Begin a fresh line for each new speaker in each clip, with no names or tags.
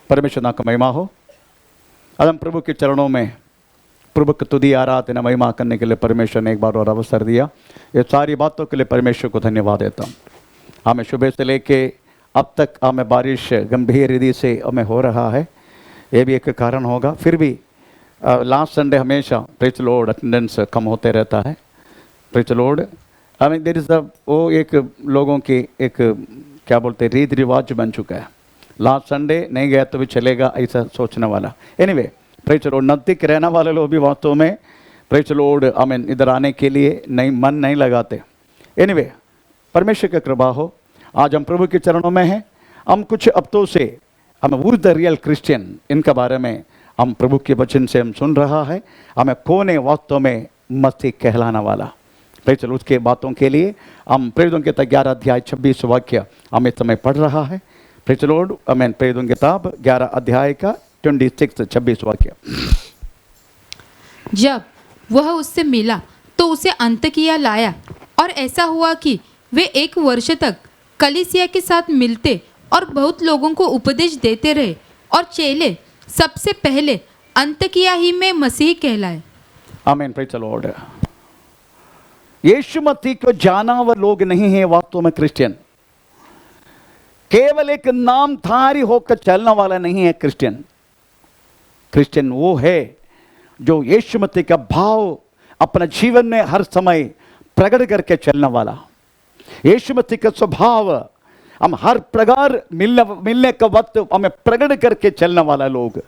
परमेश्वर नाम का महिमा हो। आज हम प्रभु के चरणों में प्रभु की तुदी आराधना महिमा करने के लिए परमेश्वर ने एक बार और अवसर दिया। ये सारी बातों के लिए परमेश्वर को धन्यवाद देता हूँ। हमें सुबह से लेके अब तक हमें बारिश गंभीर रीति से हमें हो रहा है, ये भी एक कारण होगा। फिर भी लास्ट संडे हमेशा प्रेज लॉर्ड अटेंडेंस कम होते रहता है। Praise lord I mean there is वो एक लोगों की एक क्या बोलते रीति रिवाज बन चुका है, लास्ट संडे नहीं गया तो भी चलेगा ऐसा सोचने वाला। एनीवे प्रेज लॉर्ड नज़दीक रहने वाले लोग भी वास्तव में प्रेज लॉर्ड आई मीन इधर आने के लिए नहीं मन नहीं लगाते। एनीवे परमेश्वर की कृपा हो, आज हम प्रभु के चरणों में हैं। हम कुछ हफ्तों से हम वो द रियल क्रिश्चियन इनके बारे में हम प्रभु के वचन से हम सुन रहा है। हमें कौन है वास्तव में मसीह कहलाने वाला। प्रेज लॉर्ड उसके बातों के लिए हम प्रेरितों के 11 अध्याय 26 वाक्य हम इस समय पढ़ रहा है। प्रेज लॉर्ड आमीन। प्रेरितों की किताब 11 अध्याय का 26 वाक्य।
जब वह उससे मिला तो उसे अंतकिया लाया, और ऐसा हुआ कि वे 1 वर्ष तक कलीसिया के साथ मिलते और बहुत लोगों को उपदेश देते रहे, और चेले सबसे पहले अंतकिया ही में मसीह कहलाए।
Amen. Praise the Lord. Yeshu Masih को जाना हुआ लोग नहीं है वास्तव में क्रिश्चियन। केवल एक नामधारी होकर चलने वाला नहीं है क्रिश्चियन। क्रिश्चियन वो है जो यीशु मसीह का भाव अपने जीवन में हर समय प्रकट करके चलने वाला। यीशु मसीह का स्वभाव हम हर प्रकार मिलने का वक्त हमें प्रकट करके चलने वाला लोग।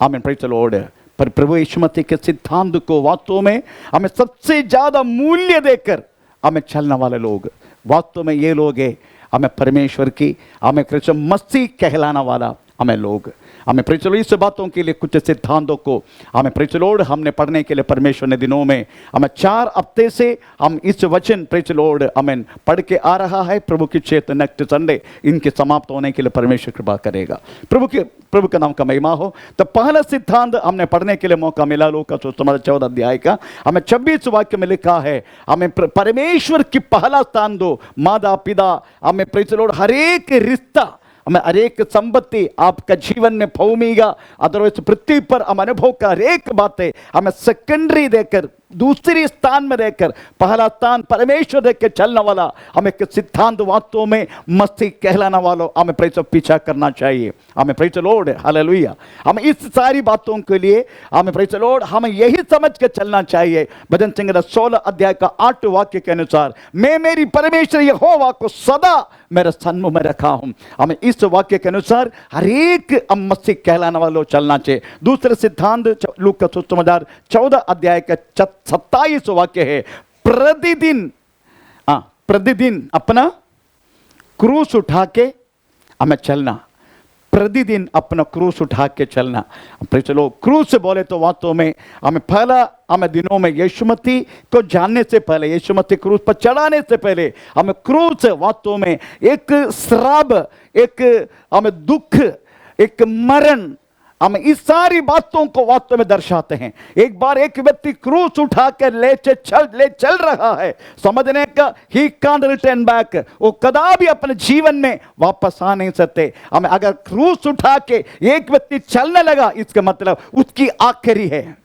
आमीन। Praise the Lord. पर प्रभु यीशु मसीह के सिद्धांत को वास्तव में हमें सबसे ज्यादा मूल्य देकर हमें चलने वाले लोग वास्तव में ये लोग हैं। हमें परमेश्वर की हमें कृष्ण मसीह कहलाना वाला हमें लोग। हमें प्रेज द लॉर्ड इस बातों के लिए कुछ सिद्धांतों को हमें प्रेज द लॉर्ड हमने पढ़ने के लिए परमेश्वर ने दिनों में हमें 4 हफ्ते से हम इस वचन प्रेज द लॉर्ड आमीन पढ़ के आ रहा है। प्रभु की चेत नेक्स्ट संडे इनके समाप्त होने के लिए परमेश्वर कृपा करेगा। प्रभु का नाम का महिमा हो। तो पहला सिद्धांत हमने पढ़ने के लिए मौका मिला लूका सुसमाचार 14 अध्याय का हमें 26 वाक्य में लिखा है, हमें परमेश्वर की पहला स्थान दो। माता पिता हमें प्रेज द लॉर्ड हर एक रिश्ता हमें हर एक संपत्ति आपका जीवन में भूमिका अदरवाइज पृथ्वी पर हम अनुभव का हर एक बातें हमें सेकेंडरी देकर दूसरी स्थान में रहकर पहला स्थान परमेश्वर देकर चलने वाला हमें सिद्धांत वास्तव में मसीह कहलाना वालों हमें प्रेज पीछा करना चाहिए। हमें प्रेज द लॉर्ड हालेलुया। हम इस सारी बातों के लिए हमें प्रेज द लॉर्ड हमें यही समझ के चलना चाहिए। भजन संहिता 16 अध्याय का 8 वाक्य के अनुसार मैं मेरी परमेश्वर यहोवा को सदा मेरे सन्मुख में रखा हूं। हमें इस वाक्य के अनुसार हर एक मसीह कहलाने वालों चलना चाहिए। दूसरा सिद्धांत लूका सुसमाचार 14 अध्याय का 27 वाक्य है, प्रतिदिन अपना क्रूस उठा के हमें चलना। प्रतिदिन अपना क्रूस उठा के चलना। चलो क्रूस से बोले तो वास्तव में हमें पहला हमें दिनों में यीशु मसीह को जानने से पहले यीशु मसीह क्रूस पर चढ़ाने से पहले हमें क्रूस वास्तव में एक श्राप, एक हमें दुख, एक मरण हम इस सारी बातों को वास्तव में दर्शाते हैं। एक बार एक व्यक्ति क्रूस उठाकर ले चल रहा है, समझने का ही कांट रिटर्न बैक, वो कदापि अपने जीवन में वापस आ नहीं सकते। हमें अगर क्रूस उठा के एक व्यक्ति चलने लगा इसका मतलब उसकी आखिरी है,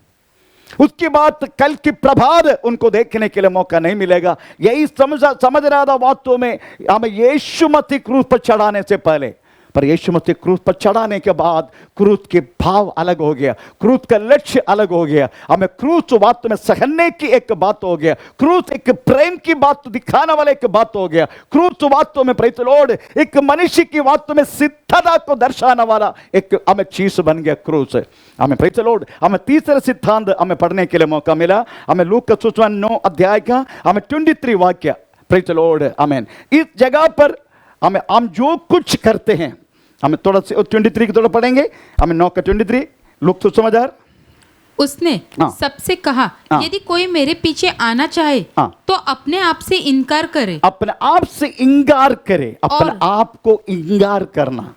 उसकी बात कल की प्रभात उनको देखने के लिए मौका नहीं मिलेगा। यही समझ रहा था वास्तव में हमें यीशु मसीह क्रूस पर चढ़ाने से पहले। पर यीशु मसीह क्रूस पर चढ़ाने के बाद क्रूस के भाव अलग हो गया, क्रूस का लक्ष्य अलग हो गया। हमें क्रूस वास्तव में सहने की एक बात हो गया, क्रूस एक प्रेम की बात दिखाने वाला एक बात हो गया। क्रूस वास्तव में प्रेज द लॉर्ड एक मनुष्य की वास्तव में सिद्धता को दर्शाने वाला एक हमें चीज बन गया क्रूस। हमें प्रेज द लॉर्ड हमें तीसरा सिद्धांत हमें पढ़ने के लिए मौका मिला। हमें लूका सुसमाचार 9 अध्याय का हमें 23 वाक्य। प्रेज द लॉर्ड आमीन। इस जगह पर हम जो कुछ करते हैं हमें थोड़ा से 23 की थोड़ा पढ़ेंगे। हमें 9 का 23 लूका सुसमाचार।
उसने सबसे कहा यदि कोई मेरे पीछे आना चाहे तो अपने आप से इनकार करे। अपने आप से इंकार करे, अपने आप को इंकार करना,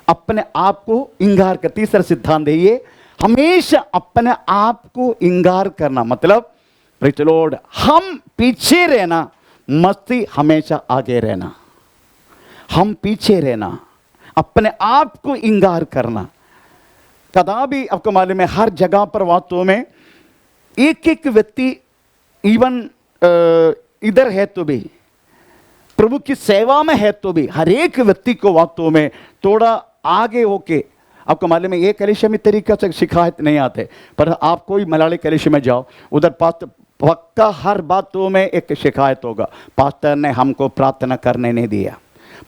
अपने आप को इंकार कर। तीसरा सिद्धांत है ये, हमेशा अपने आप को इंकार करना। मतलब प्रेज द लॉर्ड हम पीछे रहना, मसीह हमेशा आगे रहना। हम पीछे रहना,
अपने आप को इंकार करना। कदापि आपको मालूम है हर जगह पर वास्तव में एक एक व्यक्ति इवन इधर है तो भी, प्रभु की सेवा में है तो भी, हर एक व्यक्ति को वास्तव में थोड़ा आगे होके, आपको मालूम है ये कलीसिया में तरीका से शिकायत नहीं आते, पर आप कोई मलयाली कलीसिया में जाओ, उधर पास्टर पक्का हर बातों में एक शिकायत होगा, पास्टर ने हमको प्रार्थना करने नहीं दिया,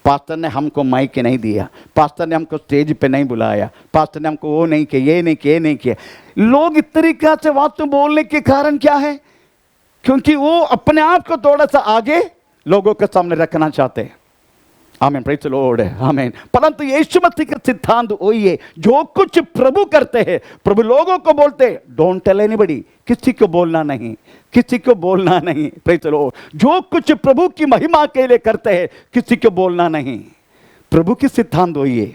पास्टर ने हमको माइक नहीं दिया, पास्टर ने हमको स्टेज पे नहीं बुलाया, पास्टर ने हमको वो नहीं किया, ये नहीं किया, ये नहीं किया। लोग इस तरीका से बात बोलने के कारण क्या है? क्योंकि वो अपने आप को थोड़ा सा आगे लोगों के सामने रखना चाहते हैं। आमीन, प्रेज़ द लॉर्ड, आमीन। परंतु यीशु मसीह का सिद्धांत वही है, जो कुछ प्रभु करते हैं, प्रभु लोगों को बोलते हैं, डोंट टेल एनीबॉडी, किसी को बोलना नहीं, किसी को बोलना नहीं। प्रेज़ द लॉर्ड, जो कुछ प्रभु की महिमा के लिए करते हैं, किसी को बोलना नहीं। प्रभु की सिद्धांत वही है।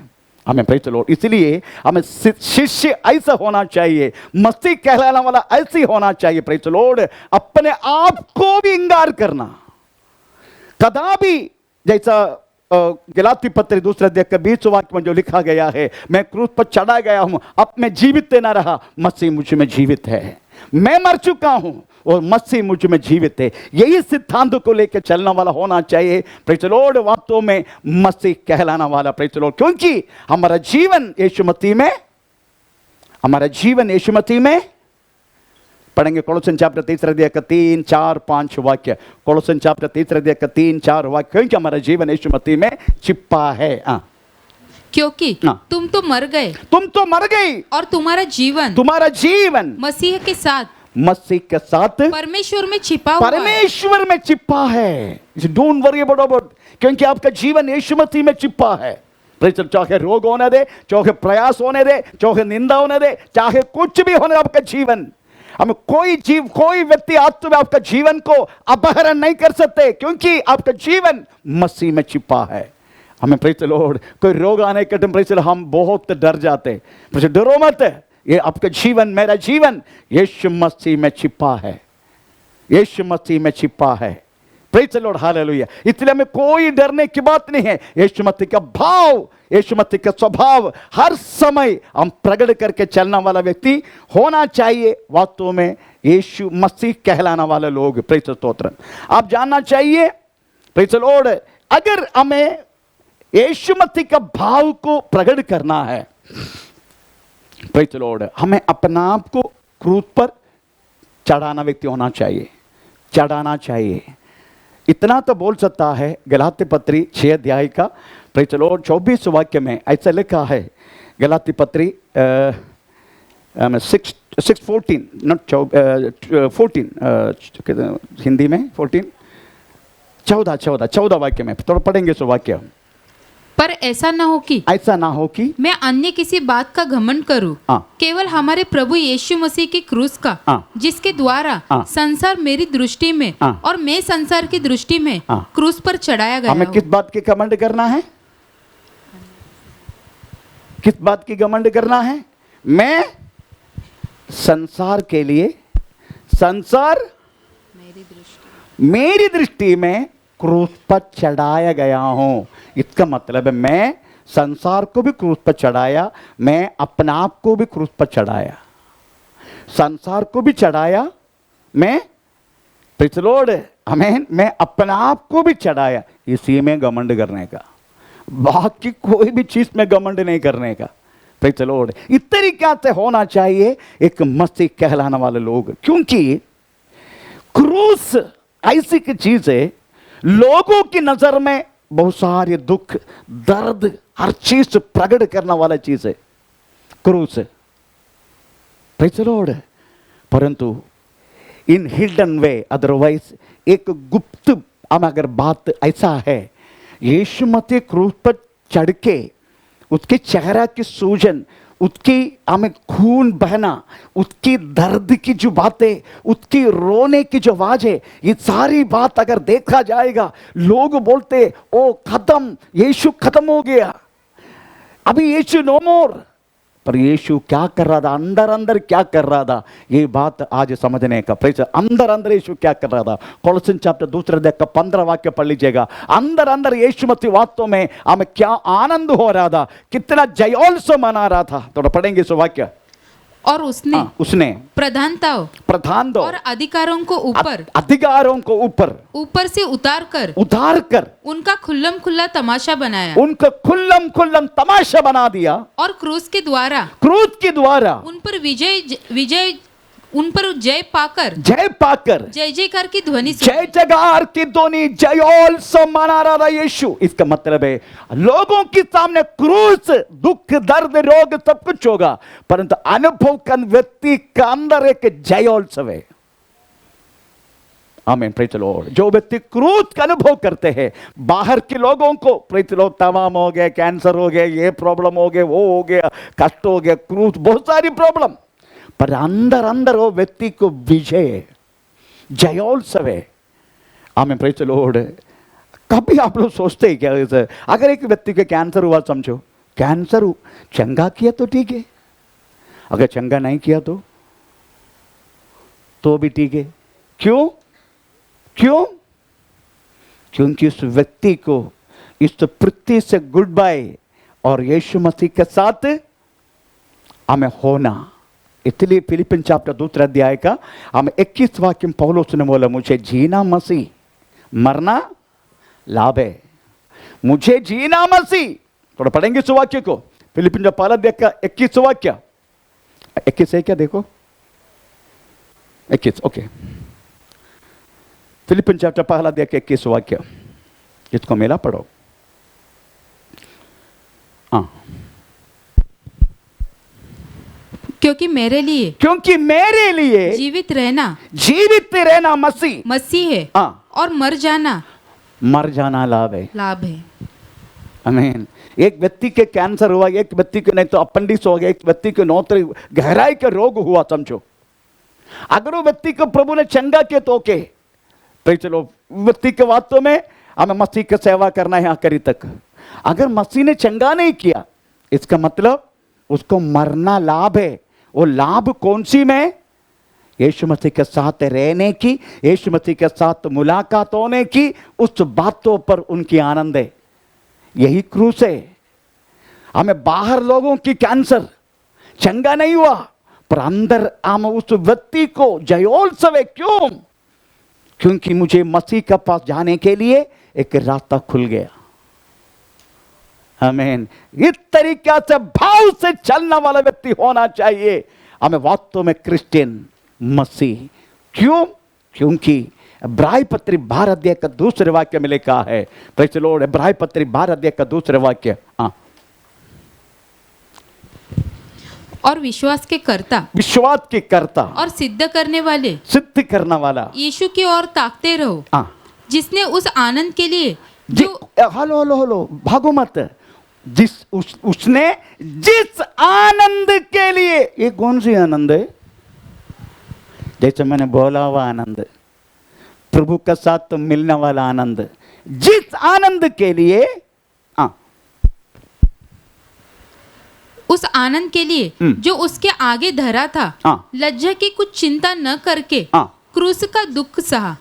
हमें प्रेज़ द लॉर्ड, इसलिए हमें शिष्य ऐसा होना चाहिए, मसीह कहलाने वाला ऐसे होना चाहिए। प्रेज़ द लॉर्ड, अपने आप को भी इंकार करना कदापि, जैसा गलाती पत्र 2 अध्याय के 20 वाक्य में जो लिखा गया है, मैं क्रूस पर चढ़ा गया हूं, अब मैं जीवित न रहा, मसीह मुझ में जीवित है, मैं मर चुका हूं और मसीह मुझ में जीवित है। यही सिद्धांत को लेकर चलने वाला होना चाहिए। प्रेज़ द लॉर्ड, वास्तव में मसीह कहलाना वाला। प्रेज़ द लॉर्ड, क्योंकि हमारा जीवन यीशु मसीह में, हमारा जीवन यीशु मसीह में, पढ़ेंगे कोलोसन चैप्टर 3 अध्याय का 3, 4, 5 वाक्य। कोलोसन चैप्टर 3 अध्याय का 3, 4 वाक्य, क्योंकि हमारा जीवन यीशु मसीह में छिपा है।
क्योंकि तुम तो मर गए, तुम
तो मर गई,
और तुम्हारा जीवन
मसीह के साथ
परमेश्वर में छिपा हुआ है।
परमेश्वर में छिपा है। डोंट वरी अबाउट, क्योंकि आपका जीवन यीशु मसीह में छिपा है। चाहे रोग होने दे, चाहे प्रयास होने दे, चाहे निंदा होने दे, चाहे कुछ भी होने, आपका जीवन, हमें कोई व्यक्ति आज तो आपका जीवन को अपहरण नहीं कर सकते, क्योंकि आपका जीवन मसीह में छिपा है। हमें प्रेज़ द लॉर्ड, कोई रोग आने के टाइम प्रेज़ द लॉर्ड हम बहुत डर जाते, डरो मत, ये आपका जीवन, मेरा जीवन यीशु मसीह में छिपा है, यीशु मसीह में छिपा है। Praise the Lord, hallelujah. इसलिए हमें कोई डरने की बात नहीं है। यीशु मसीह का भाव, यीशु मसीह का स्वभाव हर समय हम प्रकट करके चलने वाला व्यक्ति होना चाहिए। वास्तव में यीशु मसीह कहलाना वाले लोग, प्रेज़ द स्तोत्र, आप जानना चाहिए। प्रेज़ द लॉर्ड, अगर हमें यीशु मसीह का भाव को प्रकट करना है, प्रेज़ द लॉर्ड, हमें अपना आप को क्रूस पर चढ़ाना व्यक्ति होना चाहिए, चढ़ाना चाहिए। इतना तो बोल सकता है, गलाती पत्री 6 अध्याय का प्रेज़ द लॉर्ड 24 वाक्य में ऐसा लिखा है। गलाती पत्री 6:14, नॉट 14, हिंदी में 14, 14 वाक्य में थोड़ा पढ़ेंगे सो वाक्य।
पर ऐसा ना हो कि मैं अन्य किसी बात का घमंड करूं, केवल हमारे प्रभु यीशु मसीह की क्रूस का, जिसके द्वारा संसार मेरी दृष्टि में और मैं संसार की दृष्टि में क्रूस पर चढ़ाया गया।
हमें किस बात की घमंड करना है? किस बात की घमंड करना है? मैं संसार के लिए, संसार मेरी दृष्टि में क्रूस पर चढ़ाया गया हूं। इसका मतलब है मैं संसार को भी क्रूस पर चढ़ाया, मैं अपने आप को भी क्रूस पर चढ़ाया, संसार को भी चढ़ाया, मैं, प्रेज़ द लॉर्ड, आमीन, मैं अपने आप को भी चढ़ाया। इसी में घमंड करने का, बाकी कोई भी चीज में घमंड नहीं करने का। प्रेज़ द लॉर्ड, इस तरीके से होना चाहिए एक मसीह कहलाने वाले लोग, क्योंकि क्रूस ऐसी की चीज है, लोगों की नजर में बहुत सारे दुख, दर्द, हर चीज प्रकट करने वाला चीज है क्रूस, प्रेज़ द लॉर्ड। परंतु इन हिडन वे, अदरवाइज एक गुप्त, अगर बात ऐसा है, यीशु मसीह क्रूस पर चढ़ के उसके चेहरा की सूजन, उसकी हमें खून बहना, उसकी दर्द की जो बातें, उसकी रोने की जो आवाज है, ये सारी बात अगर देखा जाएगा, लोग बोलते ओ खत्म, यीशु खत्म हो गया, अभी यीशु नो मोर, पर यीशु क्या कर रहा था, अंदर अंदर क्या कर रहा था, ये बात आज समझने का प्रयास। अंदर अंदर यीशु क्या कर रहा था, कोलोसियन चैप्टर 2 अध्याय का 15 वाक्य पढ़ लीजिएगा। अंदर अंदर यीशु मसीह वास्तव में हमें क्या आनंद हो रहा था, कितना जयोत्सव मना रहा था। थोड़ा पढ़ेंगे इस वाक्य।
और उसने प्रधानताओं और अधिकारों को ऊपर से उतार कर उनका खुल्लम खुल्ला तमाशा बनाया,
उनका खुल्लम खुल्लम तमाशा बना दिया,
और क्रूस के द्वारा उन पर जय पाकर जय जयकार की ध्वनि
जयोत्सव मना रहा था यीशु। इसका मतलब है लोगों के सामने क्रूस, दुख, दर्द, रोग सब कुछ होगा, परंतु अनुभव का व्यक्ति का अंदर एक जयोत्सव है। आमीन, प्रेज़ द लॉर्ड। जो व्यक्ति क्रूस का अनुभव करते हैं, बाहर के लोगों को प्रेज़ द लॉर्ड तमाम हो गया, कैंसर हो गया, ये प्रॉब्लम हो गया, वो हो गया, कष्ट हो गया, क्रूस, बहुत सारी प्रॉब्लम, पर अंदर अंदर वो व्यक्ति को विजय, जयोत्सव है। आमीन, प्रेज़ द लॉर्ड। कभी आप लोग सोचते हैं क्या, अगर एक व्यक्ति को कैंसर हुआ, समझो कैंसर चंगा किया तो ठीक है, अगर चंगा नहीं किया तो भी ठीक है। क्यों? क्योंकि उस व्यक्ति को इस पृथ्वी से गुड बाय और यीशु मसीह के साथ हमें होना। इसलिए फिलिपिन चैप्टर 2 अध्याय का हमें 21 वाक्य पौलुस ने बोला, मुझे जीना मसीह, मरना लाभ है। मुझे जीना मसीह। थोड़ा पढ़ेंगे इस वाक्य को, फिलिपिन जो पहला अध्याय का 21 वाक्य, 21 है क्या, देखो 21, ओके। फिलिपिन चैप्टर पहला अध्याय का 21 वाक्य, इसको मेला पढ़ो। हाँ,
क्योंकि मेरे लिए जीवित रहना मसीह है, और मर जाना लाभ है। आमीन। एक व्यक्ति के कैंसर हुआ, एक व्यक्ति के नहीं तो अपेंडिक्स हो गया, एक व्यक्ति के नौतरी गहराई का रोग हुआ, समझो। अगर वो व्यक्ति को प्रभु ने चंगा किया तो ओके, तो चलो व्यक्ति के वास्तव में हमें मसीह की सेवा करना है आखिरी तक। अगर मसीह ने चंगा नहीं किया, इसका मतलब उसको मरना लाभ है। वो लाभ कौन सी में? यीशु मसीह के साथ रहने की, यीशु मसीह के साथ मुलाकात होने की, उस बातों पर उनकी आनंद है। यही क्रूस है। हमें बाहर लोगों की कैंसर चंगा नहीं हुआ, पर अंदर हम उस व्यक्ति को जयोत्सव है। क्यों? क्योंकि मुझे मसीह के पास जाने के लिए एक रास्ता खुल गया। आमीन। इस तरीके से भाव से चलने वाला व्यक्ति होना चाहिए हमें वास्तव में क्रिश्चियन मसीह। क्यों? क्योंकि इब्रानी पत्री 12 अध्याय का 2 वाक्य में लिखा है, प्रेज़ द लॉर्ड। इब्रानी पत्री 12 अध्याय का 2 वाक्य, और विश्वास के कर्ता और सिद्ध करने वाला यीशु की ओर ताकते रहो, जिसने उस आनंद के लिए
हेलो भागो मत, उसने जिस आनंद के लिए, ये कौन सी आनंद है? जैसे मैंने बोला हुआ आनंद, प्रभु के साथ मिलने वाला आनंद, जिस आनंद के लिए,
उस आनंद के लिए जो उसके आगे धरा था, लज्जा की कुछ चिंता न करके क्रूस का दुख सहा।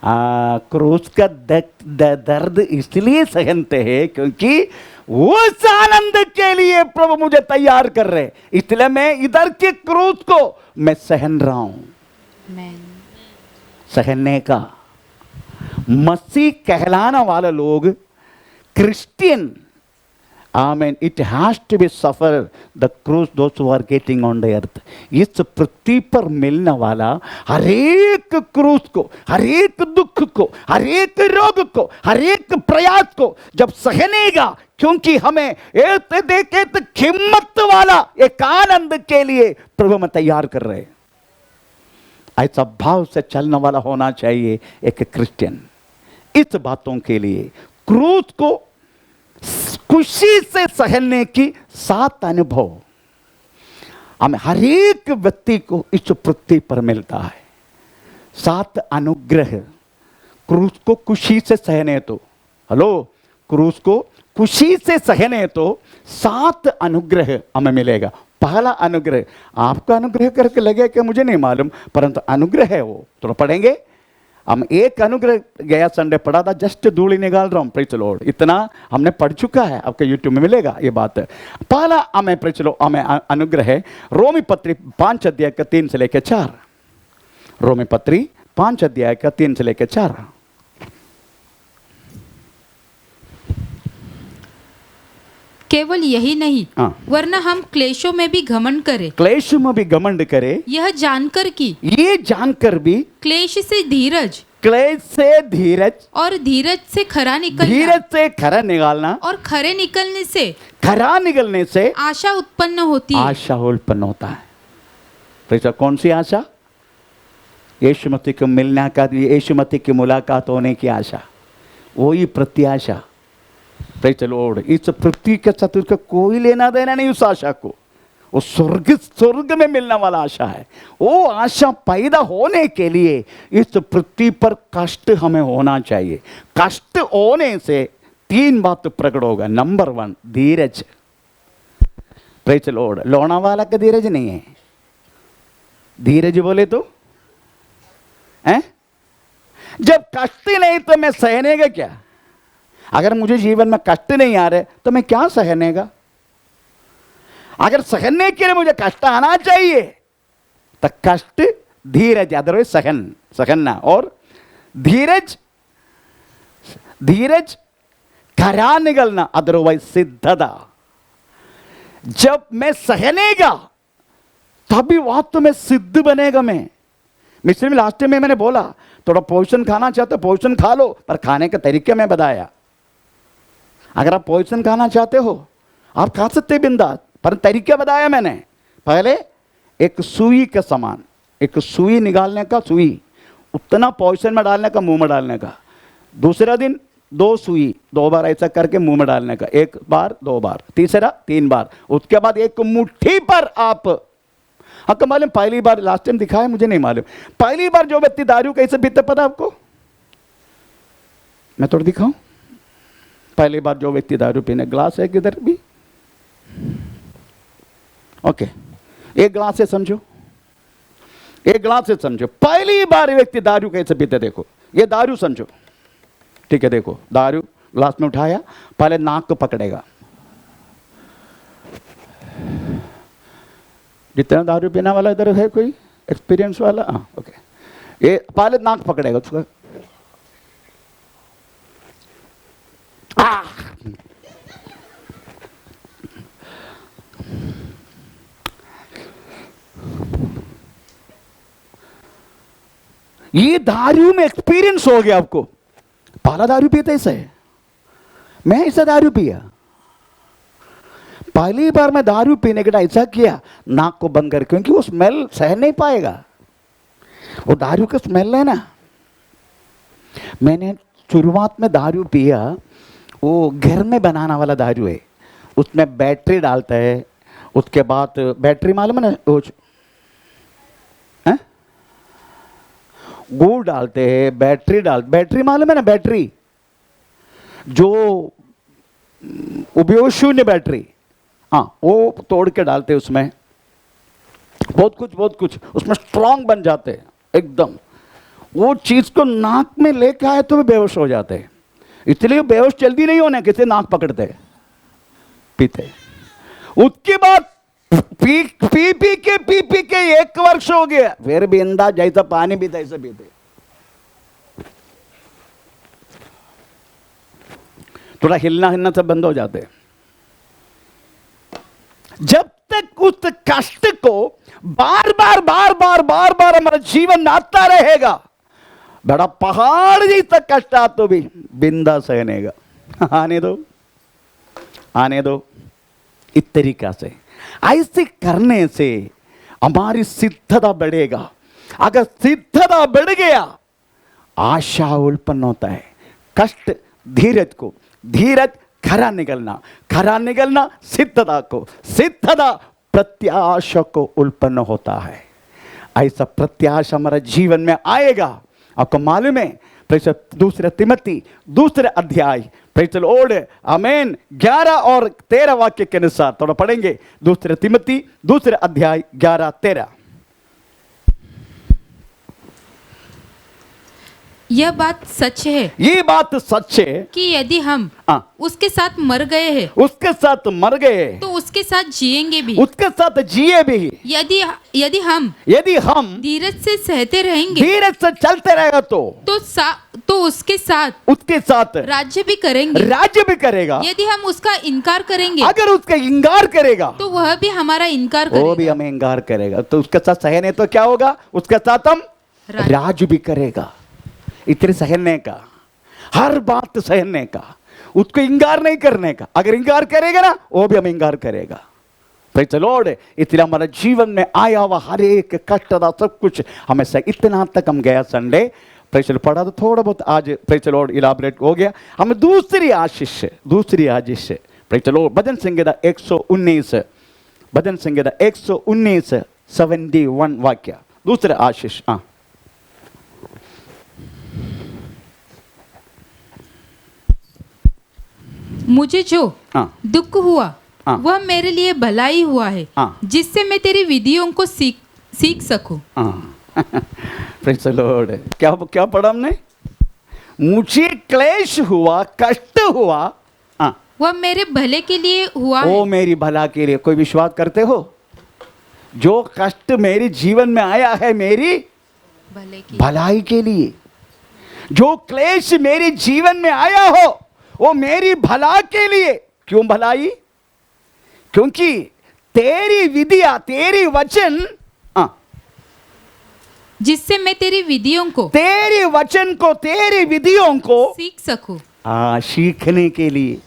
क्रूस का दर्द इसलिए सहनते हैं क्योंकि उस आनंद के लिए प्रभु मुझे तैयार कर रहे, इसलिए मैं इधर के क्रूस को मैं सहन रहा हूं। सहने का मसीह कहलाना वाले लोग Christian, amen, it has to be suffer the क्रूस those who are getting on the earth. इस पृथ्वी पर मिलने वाला हर एक क्रूस को, हर एक दुख को, हर एक रोग को, हर एक प्रयास को जब सहनेगा, क्योंकि हमें एक देखे तो हिम्मत वाला एक आनंद के लिए प्रभु में तैयार कर रहे। ऐसा भाव से चलने वाला होना चाहिए एक क्रिश्चियन। इस बातों के लिए क्रूस को खुशी से सहने की 7 अनुभव हमें हर एक व्यक्ति को इस पृथ्वी पर मिलता है। 7 अनुग्रह क्रूस को खुशी से सहने तो, हेलो, क्रूस को खुशी से सहने तो 7 अनुग्रह हमें मिलेगा। पहला अनुग्रह, आपका अनुग्रह करके लगे कि मुझे नहीं मालूम, परंतु अनुग्रह है वो। तो पढ़ेंगे हम। एक अनुग्रह गया संडे पढ़ा था, जस्ट धूली निकाल रहा हूँ, प्रेज़ द लॉर्ड। इतना हमने पढ़ चुका है, आपके यूट्यूब में मिलेगा ये बात। पहला हमें प्रेज़ द लॉर्ड हमें अनुग्रह है रोमी पत्री 5 अध्याय का 3 से लेकर 4। रोमी पत्री 5 अध्याय का 3 से लेकर 4।
केवल यही नहीं,
हाँ।
वरना हम क्लेशों में भी घमंड करें,
क्लेश में भी घमंड करे,
यह जानकर कि
ये जानकर भी
क्लेश से धीरज,
क्लेश से धीरज,
और धीरज से खरा निकलना,
धीरज से खरा निकालना,
और खरे निकलने से
खरा निकलने से
आशा उत्पन्न होती है।
आशा उत्पन्न होता है। तो कौन सी आशा? यीशु मसीह को मिलने का, यीशु मसीह की मुलाकात होने की आशा, वही प्रत्याशा। Praise the Lord. इस पृथ्वी के साथ उसका कोई लेना देना नहीं उस आशा को, वो स्वर्ग में मिलने वाला आशा है। वो आशा पैदा होने के लिए इस पृथ्वी पर कष्ट हमें होना चाहिए। कष्ट होने से 3 बात प्रकट होगा। Number 1 Dheeraj. Praise the Lord. Lonavala का धीरज नहीं है। धीरज बोले तो हैं? जब कष्ट नहीं तो मैं सहने का क्या? अगर मुझे जीवन में कष्ट नहीं आ रहे तो मैं क्या सहने का? अगर सहने के लिए मुझे कष्ट आना चाहिए तो कष्ट, धीरज, अदरवाइज सहना, और धीरज, धीरज खरा निकलना, अदरवाइज सिद्धता। जब मैं सहनेगा तभी वास्तव में सिद्ध बनेगा। मैं मिस्र में लास्ट में मैंने बोला थोड़ा पोषण खाना चाहते हो पोषण खा लो, पर खाने के तरीके में बताया। अगर आप पोषण खाना चाहते हो आप खा सकते बिंदास, पर तरीके बताया मैंने। पहले एक सुई के समान, एक सुई निकालने का, सुई उतना पोषण में डालने का, मुंह में डालने का। दूसरा दिन 2 सुई 2 बार ऐसा करके मुंह में डालने का, 1 बार 2 बार, तीसरा 3 बार, उसके बाद एक मुट्ठी पर आप। आपको मालूम पहली बार, लास्ट टाइम दिखाया मुझे नहीं मालूम, पहली बार जो व्यक्ति दारू कैसे पीते पता आपको? मैं थोड़ा दिखाऊं। पहली बार जो व्यक्ति दारू पीने, ग्लास है किधर भी, ओके, एक ग्लास से समझो, एक ग्लास से समझो। पहली बार व्यक्ति दारू कैसे पीते देखो, ये दारू समझो, ठीक है? देखो दारू ग्लास में उठाया, पहले नाक को पकड़ेगा। जितना दारू पीने वाला इधर है कोई एक्सपीरियंस वाला? हाँ, ओके। ये पहले नाक पकड़ेगा उसका, ये दारू में एक्सपीरियंस हो गया आपको। पहला दारू पीते ऐसे, मैं ऐसा दारू पिया, पहली बार मैं दारू पीने के लिए ऐसा किया, नाक को बंद कर, क्योंकि वो स्मेल सह नहीं पाएगा, वो दारू का स्मेल है ना। मैंने शुरुआत में दारू पिया, वो घर में बनाना वाला दारू है, उसमें बैटरी डालता है, उसके बाद बैटरी मालूम है ना, वो गुड़ डालते हैं, बैटरी मालूम है ना, बैटरी जो उपयोग शून्य बैटरी, हाँ, वो तोड़ के डालते हैं उसमें, बहुत कुछ उसमें स्ट्रांग बन जाते हैं एकदम। वो चीज को नाक में लेके आए तो वे बेहोश हो जाते हैं, इसलिए बेहोश जल्दी नहीं होने, किसी नाक पकड़ते पीते। उसके बाद पी के 1 वर्ष हो गया, फिर भी अंदाज जैसा पानी पीते ऐसे पीते। थोड़ा हिलना सब बंद हो जाते। जब तक उस कष्ट को बार बार हमारा जीवन आता रहेगा, बड़ा पहाड़ जैसा कष्ट आ तो भी बिंदा सहनेगा। आने दो इस तरीका से, ऐसे करने से हमारी सिद्धता बढ़ेगा। अगर सिद्धता बढ़ गया, आशा उत्पन्न होता है। कष्ट धीरज खरा निकलना सिद्धता को, सिद्धता प्रत्याशा को उत्पन्न होता है। ऐसा प्रत्याशा हमारे जीवन में आएगा। आपको मालूम है प्रेस दूसरे तिमोथी दूसरे अध्याय प्रेस लॉर्ड आमेन 11 और 13 वाक्य के अनुसार थोड़ा पढ़ेंगे। दूसरे तिमोथी दूसरे अध्याय 11-13।
यह बात सच है
ये बात सच है
कि यदि हम
हाँ।
उसके साथ मर गए हैं
उसके साथ मर गए
तो उसके साथ जिएंगे भी।
उसके साथ जिए भी।
यदि यदि हम धीरज से सहते रहेंगे
धीरज से चलते रहेगा
तो उसके साथ राज्य भी करेगा। यदि हम उसका इनकार करेंगे
अगर उसका इंकार करेगा
तो वह भी हमारा इनकार करेगा।
वो भी हमें इंकार करेगा तो उसके साथ सहने तो क्या होगा, उसके साथ हम राज भी करेगा। इतने सहने का, हर बात सहने का, उसको इंकार नहीं करने का। अगर इंकार करेगा ना वो भी हमें इंकार करेगा। Praise the Lord. इसलिए हमारे जीवन में आया हुआ हर एक कष्ट दा सब कुछ हमें से इतना तक हम गया संडे प्रेज़ द पढ़ा तो थोड़ा बहुत आज प्रेज़ द लॉर्ड इलाबरेट हो गया। हमें दूसरी आशीष प्रेज़ द लॉर्ड भजन संगीता 119 भजन संगीता 119 71 वाक्य दूसरा आशीष। हाँ
मुझे जो दुख हुआ वह मेरे लिए भलाई हुआ है जिससे मैं तेरी विधियों को सीख सकूं।
Praise the Lord. क्या पढ़ा हमने? मुझे क्लेश हुआ, कष्ट हुआ,
वह मेरे भले के लिए हुआ है।
वो मेरी भला के लिए। कोई विश्वास करते हो? जो कष्ट मेरे जीवन में आया है मेरी भलाई के लिए। जो क्लेश मेरे जीवन में आया हो वो मेरी भला के लिए। क्यों भलाई? क्योंकि तेरी विधियां, तेरी वचन
जिससे मैं तेरी विधियों को,
तेरी वचन को, तेरी विधियों को
सीख सकूं।
सीखने के लिए।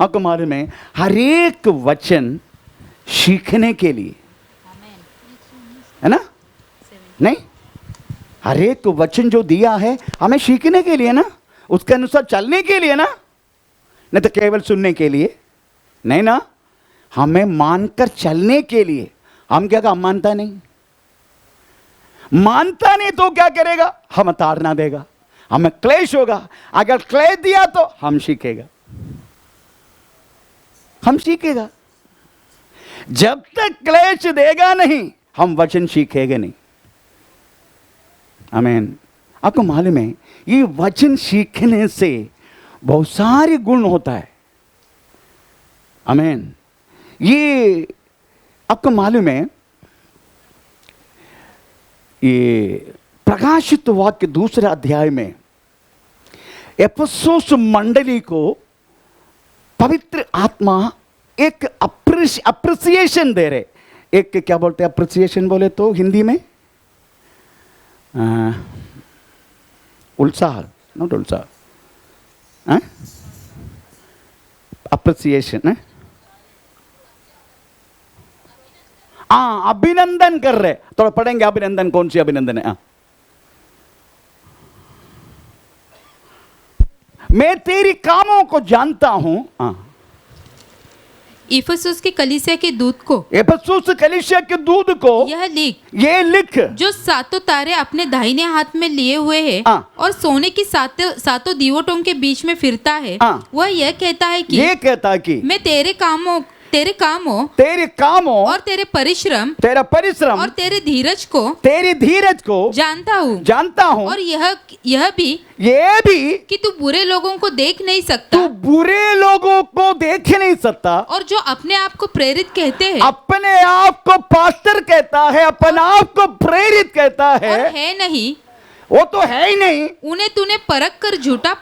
आपको मालूम है हर एक वचन सीखने के लिए है ना? नहीं, हर एक वचन जो दिया है हमें सीखने के लिए ना, उसके अनुसार चलने के लिए ना, नहीं तो केवल सुनने के लिए नहीं ना, हमें मानकर चलने के लिए। हम क्या काम मानता नहीं तो क्या करेगा? हम ताड़ना देगा, हमें क्लेश होगा। अगर क्लेश दिया तो हम सीखेगा। जब तक क्लेश देगा नहीं हम वचन सीखेंगे नहीं। आमीन। आपको मालूम है ये वचन सीखने से बहुत सारे गुण होता है। आमीन। ये आपको मालूम है ये प्रकाशित वाक्य दूसरे अध्याय में एफेसुस मंडली को पवित्र आत्मा एक अप्रिसिएशन दे रहे। एक क्या बोलते हैं अप्रिसिएशन बोले तो हिंदी में? उत्साह, नॉट उत्साह, अप्रिसिएशन है। अभिनंदन कर रहे। थोड़ा पढ़ेंगे अभिनंदन। कौन सी अभिनंदन है? मैं तेरी कामों को जानता हूं।
इफिसुस की कलीसिया के दूत को,
इफिसुस कलीसिया के दूत को ये लिख
जो सातों तारे अपने दाहिने हाथ में लिए हुए है और सोने की सातों दीवटों के बीच में फिरता है। वह यह कहता है कि मैं तेरे कामों और तेरे परिश्रम और तेरे धीरज को जानता हूँ। और यह भी कि तू बुरे लोगों को देख नहीं सकता और जो अपने आप को प्रेरित कहते हैं,
अपने आप को पास्टर कहता है, अपने आप को प्रेरित कहता है,
और है नहीं,
वो तो है ही नहीं।
उन्हें तूने परख कर झूठा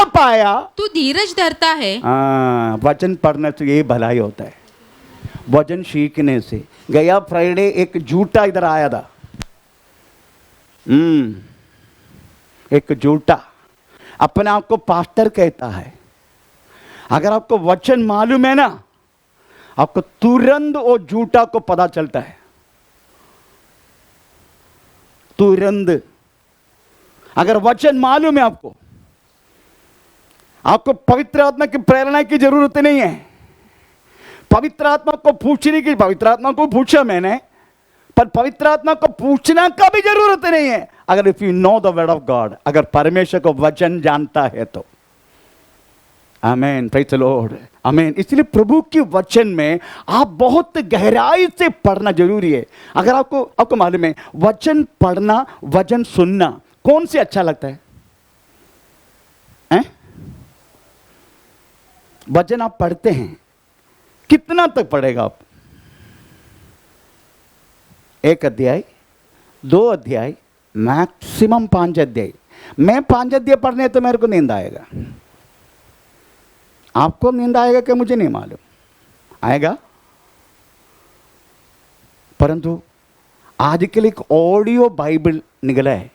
पाया। तू धीरज धरता है।
वचन पढ़ने से यही भलाई होता है। वचन सीखने से। गया फ्राइडे एक झूठा इधर आया था। एक झूठा अपने आप को पास्टर कहता है। अगर आपको वचन मालूम है ना, आपको तुरंत वो झूठा को पता चलता है। तुरंत अगर वचन मालूम है आपको पवित्र आत्मा की प्रेरणा की जरूरत नहीं है। पवित्र आत्मा को पूछने की, पवित्र आत्मा को पूछा मैंने, पर पवित्र आत्मा को पूछना का भी जरूरत नहीं है। अगर if you know the word of God, अगर परमेश्वर को वचन जानता है तो। आमीन, प्रेज द लॉर्ड, आमीन। इसलिए प्रभु के वचन में आप बहुत गहराई से पढ़ना जरूरी है। अगर आपको मालूम है, वचन पढ़ना, वचन सुनना कौन से अच्छा लगता है? वचन आप पढ़ते हैं, कितना तक पढ़ेगा आप? 1 अध्याय, 2 अध्याय, मैक्सिमम 5 अध्याय। मैं 5 अध्याय पढ़ने तो मेरे को नींद आएगा। आपको नींद आएगा कि मुझे नहीं मालूम, आएगा। परंतु आजकल एक ऑडियो बाइबल निकला है।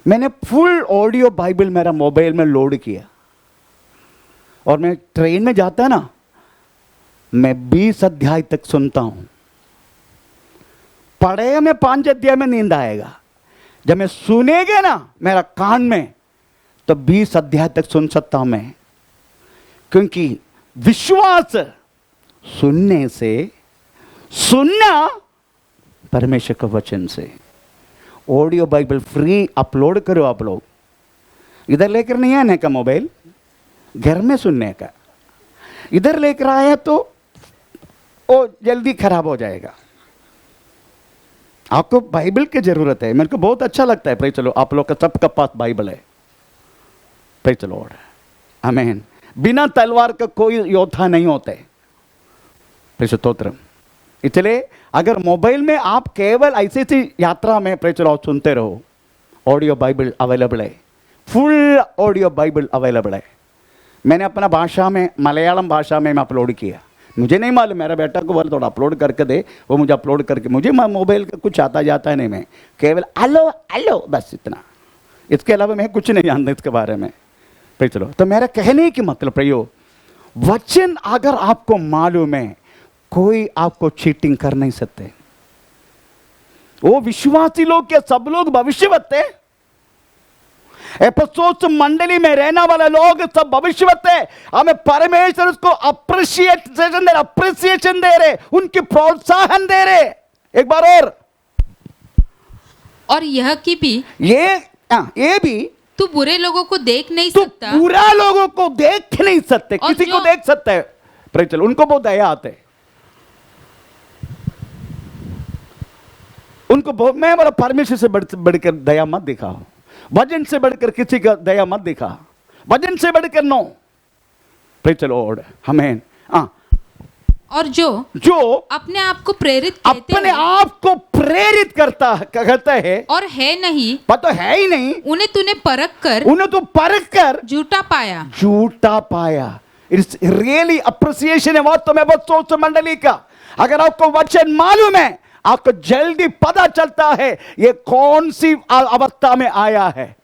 मैंने फुल ऑडियो बाइबल मेरा मोबाइल में लोड किया, और मैं ट्रेन में जाता ना, मैं 20 अध्याय तक सुनता हूं। पढ़ेगा मैं 5 अध्याय में नींद आएगा, जब मैं सुनेगा ना मेरा कान में, तो 20 अध्याय तक सुन सकता हूं मैं। क्योंकि विश्वास सुनने से, सुनना परमेश्वर के वचन से। ऑडियो बाइबल फ्री अपलोड करो आप लोग। इधर लेकर नहीं आने का मोबाइल, घर में सुनने का। इधर लेकर आया तो वो जल्दी खराब हो जाएगा। आपको बाइबल की जरूरत है। मेरे को बहुत अच्छा लगता है। प्रेज चलो, आप लोग का सबका पास बाइबल है। प्रेज द लॉर्ड, आमीन। बिना तलवार का कोई योद्धा नहीं होता है। प्रेज स्तोत्रम। इसलिए अगर मोबाइल में आप केवल ऐसी यात्रा में प्रेज चलो सुनते रहो, ऑडियो बाइबल अवेलेबल है, फुल ऑडियो बाइबल अवेलेबल है। मैंने अपना भाषा में, मलयालम भाषा में मैं अपलोड किया। मुझे नहीं मालूम, मेरा बेटा को बोल थोड़ा अपलोड करके दे, वो मुझे अपलोड करके, मुझे मोबाइल का कुछ आता जाता है नहीं, मैं केवल हेलो हेलो बस इतना, इसके अलावा मैं कुछ नहीं जानता इसके बारे में। फिर चलो, तो मेरा कहने की मतलब प्रयोग, वचन अगर आपको मालूम है, कोई आपको चीटिंग कर नहीं सकते। वो विश्वासी लोग के सब लोग भविष्यवक्ता है। एफेसुस मंडली में रहने वाले लोग सब भविष्यवक्ता है। हमें परमेश्वर उसको अप्रिसिएशन दे रहे, उनकी प्रोत्साहन दे रहे। एक बार
और यह कि भी
ये भी
तू बुरे लोगों को देख नहीं
तू
सकता।
बुरा लोगों को देख नहीं सकते,
और
किसी को देख सकते है। प्रेज चलो, उनको बहुत दया आते है। उनको बहुत, मैं बोला परमेश्वर से बढ़कर दया मत दिखाओ, वजन से बढ़कर किसी का दया मत दिखा, वजन से बढ़कर नो। प्रेज द लॉर्ड, आमीन।
और जो अपने आप को प्रेरित कहते
अपने आप को प्रेरित करता है
और है नहीं,
पता है ही नहीं,
उन्हें तूने परख कर झूठा पाया।
इट्स रियली अप्रिसिएशन है वास्तव में एफेसुस मंडली का। अगर आपको वचन मालूम है, आपको जल्दी पता चलता है ये कौन सी अवस्था में आया है,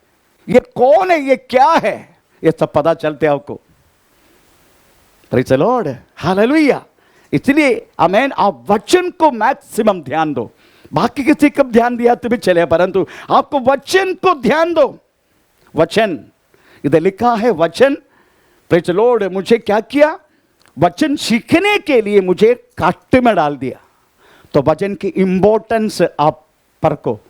ये कौन है, ये क्या है, ये सब पता चलते हैं आपको। Praise the Lord, hallelujah. इसलिए आमीन, आप वचन को मैक्सिमम ध्यान दो। बाकी किसी को ध्यान दिया तो भी चले, परंतु आपको वचन को ध्यान दो। वचन इधर लिखा है, वचन। प्रेज द लॉर्ड, मुझे क्या किया? वचन सीखने के लिए मुझे कष्ट में डाल दिया। तो वचन की इंपॉर्टेंस आप परखो,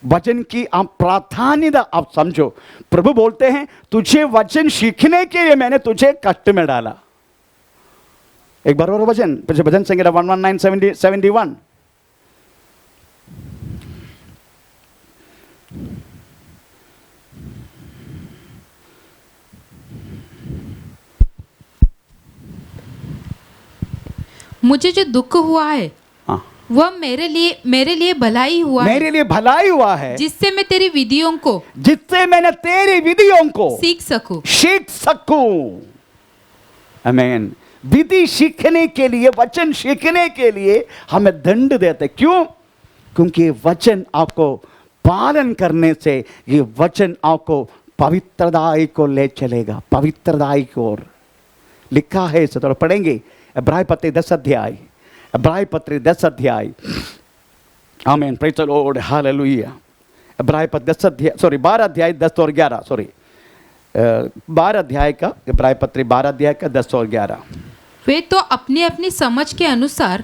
वचन की आप प्राधान्यता आप समझो। प्रभु बोलते हैं, तुझे वचन सीखने के लिए मैंने तुझे कष्ट में डाला। एक बार और भजन संगीत 119:71।
मुझे जो दुख हुआ है वह मेरे लिए भलाई हुआ है।
मेरे लिए भलाई हुआ है,
जिससे मैं तेरी विधियों को सीख सकूं। आमीन। विधि सीखने के लिए, वचन सीखने के लिए हमें दंड देते। क्यों? क्योंकि वचन आपको पालन करने से, ये वचन आपको पवित्रता को ले चलेगा, पवित्रता की ओर। लिखा है, इसे थोड़ा पढ़ेंगे। इब्रानी पत्री 10 अध्याय, इब्रानी पत्री 10 अध्याय। आमीन, प्रेज द लॉर्ड, हालेलुया। इब्रानी पत्री 10 अध्याय, 12 अध्याय 10 और 11, 12 अध्याय का, इब्रानी पत्री 12 अध्याय का 10 और 11। वे तो अपनी अपनी समझ के अनुसार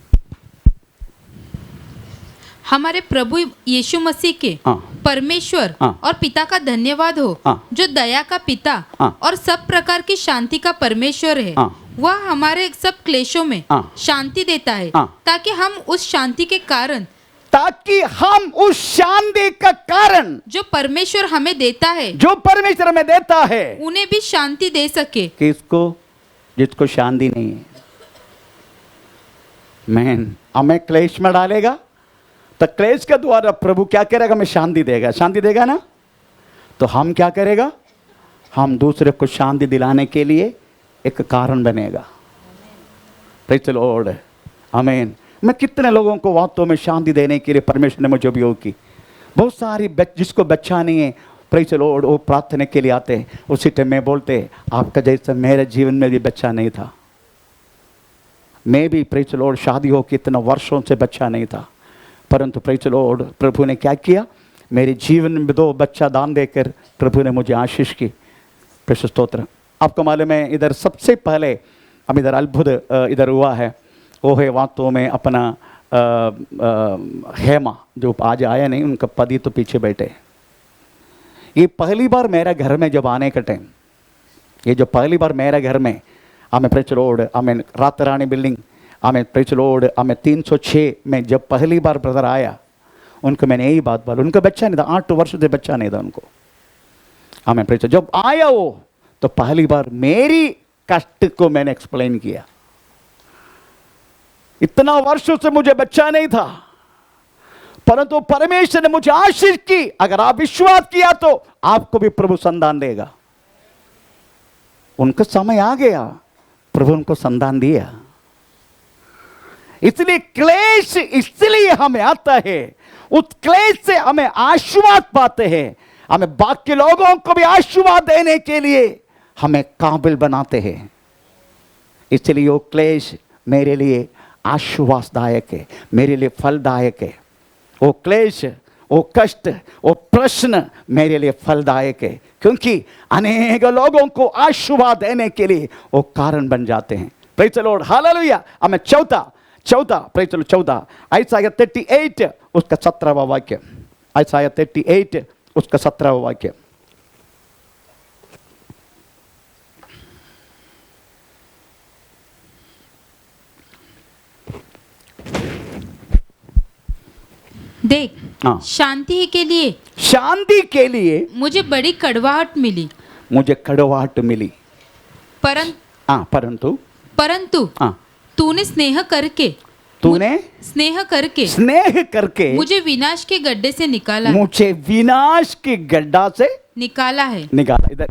हमारे प्रभु यीशु मसीह के
हाँ।
परमेश्वर
हाँ।
और पिता का धन्यवाद हो,
हाँ।
जो दया का पिता
हाँ।
और सब प्रकार की शांति का परमेश्वर है।
हाँ।
वह हमारे सब क्लेशों में
हाँ।
शांति देता है,
हाँ।
ताकि हम उस शांति के कारण
ताकि हम उस शांति का कारण
जो परमेश्वर हमें देता है,
जो परमेश्वर हमें देता है,
उन्हें भी शांति दे सके।
किसको? जिसको शांति नहीं है। मैन हमें क्लेश में डालेगा तो क्लेश के द्वारा प्रभु क्या करेगा? हमें शांति देगा। शांति देगा ना, तो हम क्या करेगा? हम दूसरे को शांति दिलाने के लिए एक कारण बनेगा। प्रेज़ द लॉर्ड, आमीन। मैं कितने लोगों को वास्तव में शांति देने के लिए परमेश्वर ने मुझे उपयोग की। बहुत सारी जिसको बच्चा नहीं है, प्रेज़ द लॉर्ड, वो प्रार्थना के लिए आते हैं। उसी टाइम में बोलते, आपका जैसा मेरे जीवन में भी बच्चा नहीं था। मैं भी प्रेज़ द लॉर्ड शादी हो के इतना वर्षों से बच्चा नहीं था, परंतु प्रेज़ द लॉर्ड प्रभु ने क्या किया? मेरे जीवन में 2 बच्चा दान देकर प्रभु ने मुझे आशीष की। प्रभु स्तोत्र। आपको मालूम है, इधर सबसे पहले अब इधर अद्भुत इधर हुआ है, वो है वास्तव में अपना हेमा, जो आज आया नहीं, उनका पति तो पीछे बैठे। ये पहली बार मेरा घर में जब आने का टाइम, ये जो पहली बार मेरा घर में हमें प्रेज़ द लॉर्ड, हमें रात रानी बिल्डिंग, हमें प्रेज़ द लॉर्ड, हमें 306 में जब पहली बार ब्रदर आया, उनको मैंने यही बात बोला। उनका बच्चा नहीं था, 8 वर्ष से बच्चा नहीं था उनको। हमें प्रेज़ जब आया वो, तो पहली बार मेरी कष्ट को मैंने एक्सप्लेन किया। इतना वर्षों से मुझे बच्चा नहीं था, परंतु परमेश्वर ने मुझे आशीष की। अगर आप विश्वास किया तो आपको भी प्रभु संतान देगा। उनका समय आ गया, प्रभु उनको संतान दिया। इसलिए क्लेश इसलिए हमें आता है, उस क्लेश से हमें आशीर्वाद पाते हैं, हमें बाकी लोगों को भी आशीर्वाद देने के लिए हमें काबिल बनाते हैं। इसलिए वो क्लेश मेरे लिए आशीर्वाददायक है, मेरे लिए फलदायक है। वो क्लेश, वो कष्ट, वो प्रश्न मेरे लिए फलदायक है, क्योंकि अनेक लोगों को आशीर्वाद देने के लिए वो कारण बन जाते हैं। Praise the Lord, hallelujah. हमें चौथा प्रेज़ द लॉर्ड, 14 यशायाह 38 उसका 17वां वाक्य। यशायाह 38 उसका 17वां वाक्य।
देख,
हाँ।
शांति के लिए मुझे बड़ी कड़वाहट मिली।
मुझे कड़वाहट मिली, परंतु हाँ,
तूने स्नेह करके मुझे विनाश के गड्ढे से निकाला।
मुझे विनाश के गड्ढा से
निकाला है।
इधर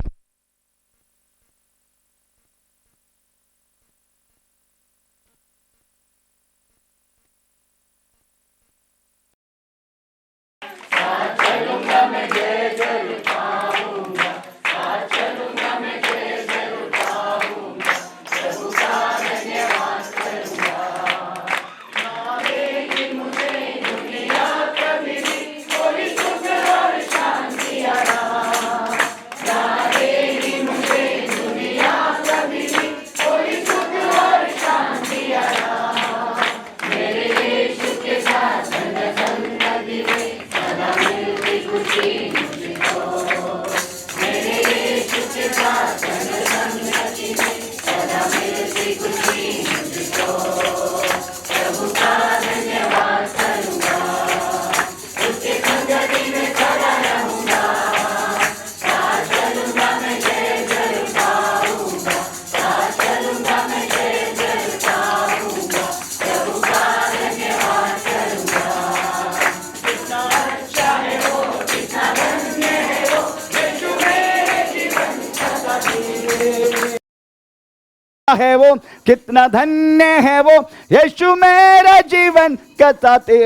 है वो, कितना धन्य है वो, यीशु मेरा जीवन का साथी,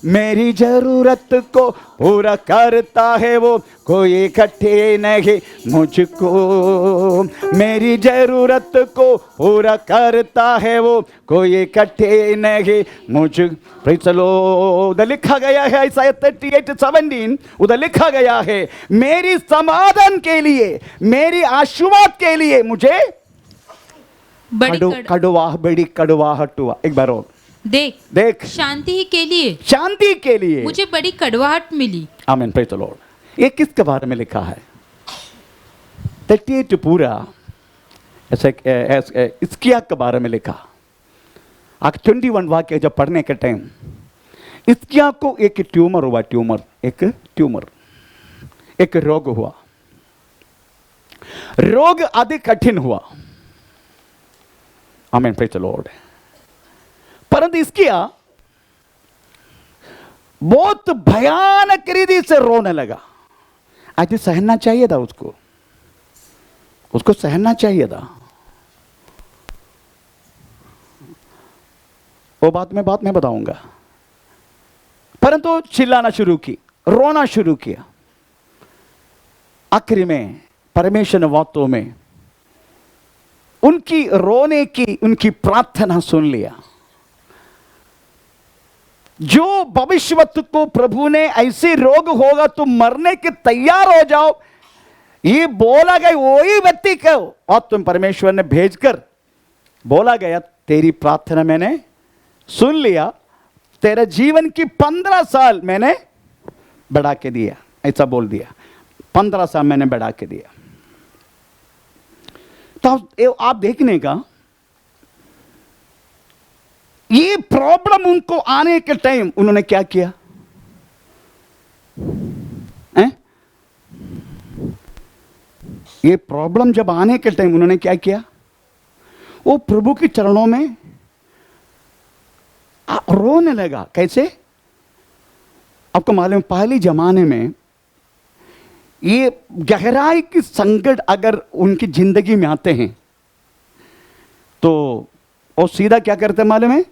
मेरी जरूरत को पूरा करता है वो, कोई इकट्ठे नहीं मुझको, मेरी जरूरत को पूरा करता है वो, कोई इकट्ठे नहीं मुझ। प्रेज़ द लॉर्ड, उधर लिखा गया है यशायाह 38:17, उधर लिखा गया है, मेरी समाधान के लिए, मेरी आशीर्वाद के लिए मुझे बड़ी कड़वाहट हुआ। एक बार और
देख शांति ही के लिए,
शांति के लिए
मुझे बड़ी कड़वाहट मिली।
आमीन, प्रेज़ द लॉर्ड। ये किसके बारे में लिखा है? 38 पूरा ऐसे हिजकिय्याह के बारे में लिखा। 21 वाक्य जब पढ़ने के टाइम हिजकिय्याह को एक ट्यूमर हुआ, एक रोग हुआ। रोग अधिक कठिन हुआ। आमीन, प्रेज़ द लॉर्ड। परंतु हिजकिय्याह बहुत भयानक रीति से रोने लगा। आज सहना चाहिए था उसको सहना चाहिए था। वो बात में बताऊंगा। परंतु चिल्लाना शुरू की, रोना शुरू किया। आखिर में परमेश्वर ने वास्तव में उनकी रोने की, उनकी प्रार्थना सुन लिया। जो भविष्यवक्ता को प्रभु ने ऐसे रोग होगा तो मरने के तैयार हो जाओ, ये बोला गया वही व्यक्ति को और तुम परमेश्वर ने भेजकर बोला गया तेरी प्रार्थना मैंने सुन लिया, तेरे जीवन की 15 साल मैंने बढ़ा के दिया। ऐसा बोल दिया, 15 साल मैंने बढ़ा के दिया। तो आप देखने का ये प्रॉब्लम उनको आने के टाइम उन्होंने क्या किया? ये प्रॉब्लम जब आने के टाइम उन्होंने क्या किया? वो प्रभु के चरणों में रोने लगा। कैसे? आपको मालूम, पहले जमाने में ये गहराई की संकट अगर उनकी जिंदगी में आते हैं तो वो सीधा क्या करते मालूम है?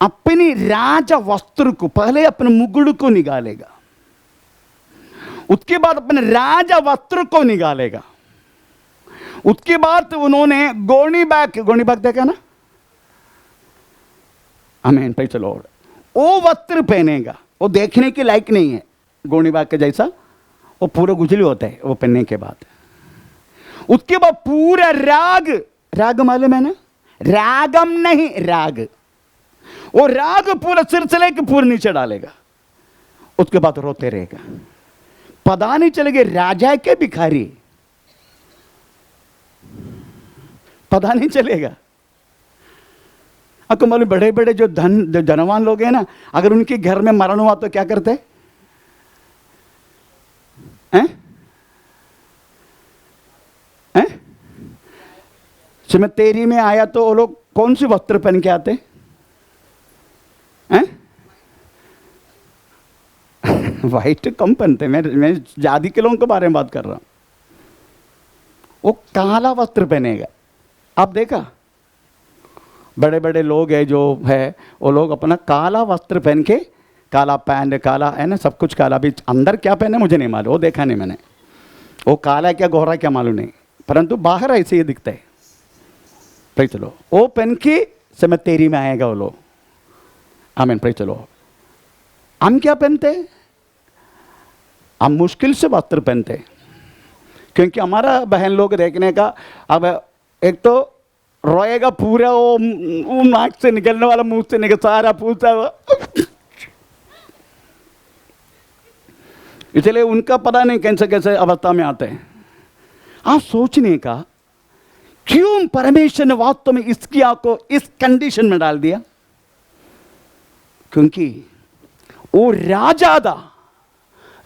अपनी राजा वस्त्र को, पहले अपने मुकुट को निकालेगा, उसके बाद अपने राजा वस्त्र को निकालेगा, उसके बाद उन्होंने गोनी बैग देखा ना? आमीन, प्रेज़ द लॉर्ड। वो वस्त्र पहनेगा, वो देखने के लायक नहीं है गोनी बैग के जैसा, वो पूरा गुजली होता है वो पहनने के बाद। उसके बाद पूरा राग मालूम है ना? रागम नहीं, राग, वो राग पूरा सिर से लेकर पूरे नीचे डालेगा। उसके बाद रोते रहेगा। पता नहीं चलेगा राजा के भिखारी, पता नहीं चलेगा। आपको मालूम, बड़े बड़े जो धनवान लोग हैं ना, अगर उनके घर में मरण हुआ तो क्या करते हैं? सिमतेरी में आया तो वो लोग कौन सी वस्त्र पहन के आते हैं? व्हाइट कम पहनते। मैं जादी के लोगों के बारे में बात कर रहा हूं। वो काला वस्त्र पहनेगा। आप देखा, बड़े बड़े लोग हैं जो है, वो लोग अपना काला वस्त्र पहन के, काला पैंट, काला है ना, सब कुछ काला। भी अंदर क्या पहने मुझे नहीं मालूम, वो देखा नहीं मैंने। वो काला क्या गोरा क्या मालूम नहीं, परंतु बाहर ऐसे ही दिखता है। Praise the Lord. वो पहन के सिमतेरी में आएगा वो लोग। आमीन, प्रेज़ द लॉर्ड। हम क्या पहनते हैं? हम मुश्किल से वस्त्र पहनते हैं, क्योंकि हमारा बहन लोग देखने का, अब एक तो रोएगा पूरा, वो नाक से निकलने वाला, मुंह से निकल सारा पूछा हुआ, इसलिए उनका पता नहीं कैसे कैसे अवस्था में आते हैं। आप सोचने का, क्यों परमेश्वर ने वास्तव में हिजकिय्याह को इस कंडीशन में डाल दिया? क्योंकि वो राजा था,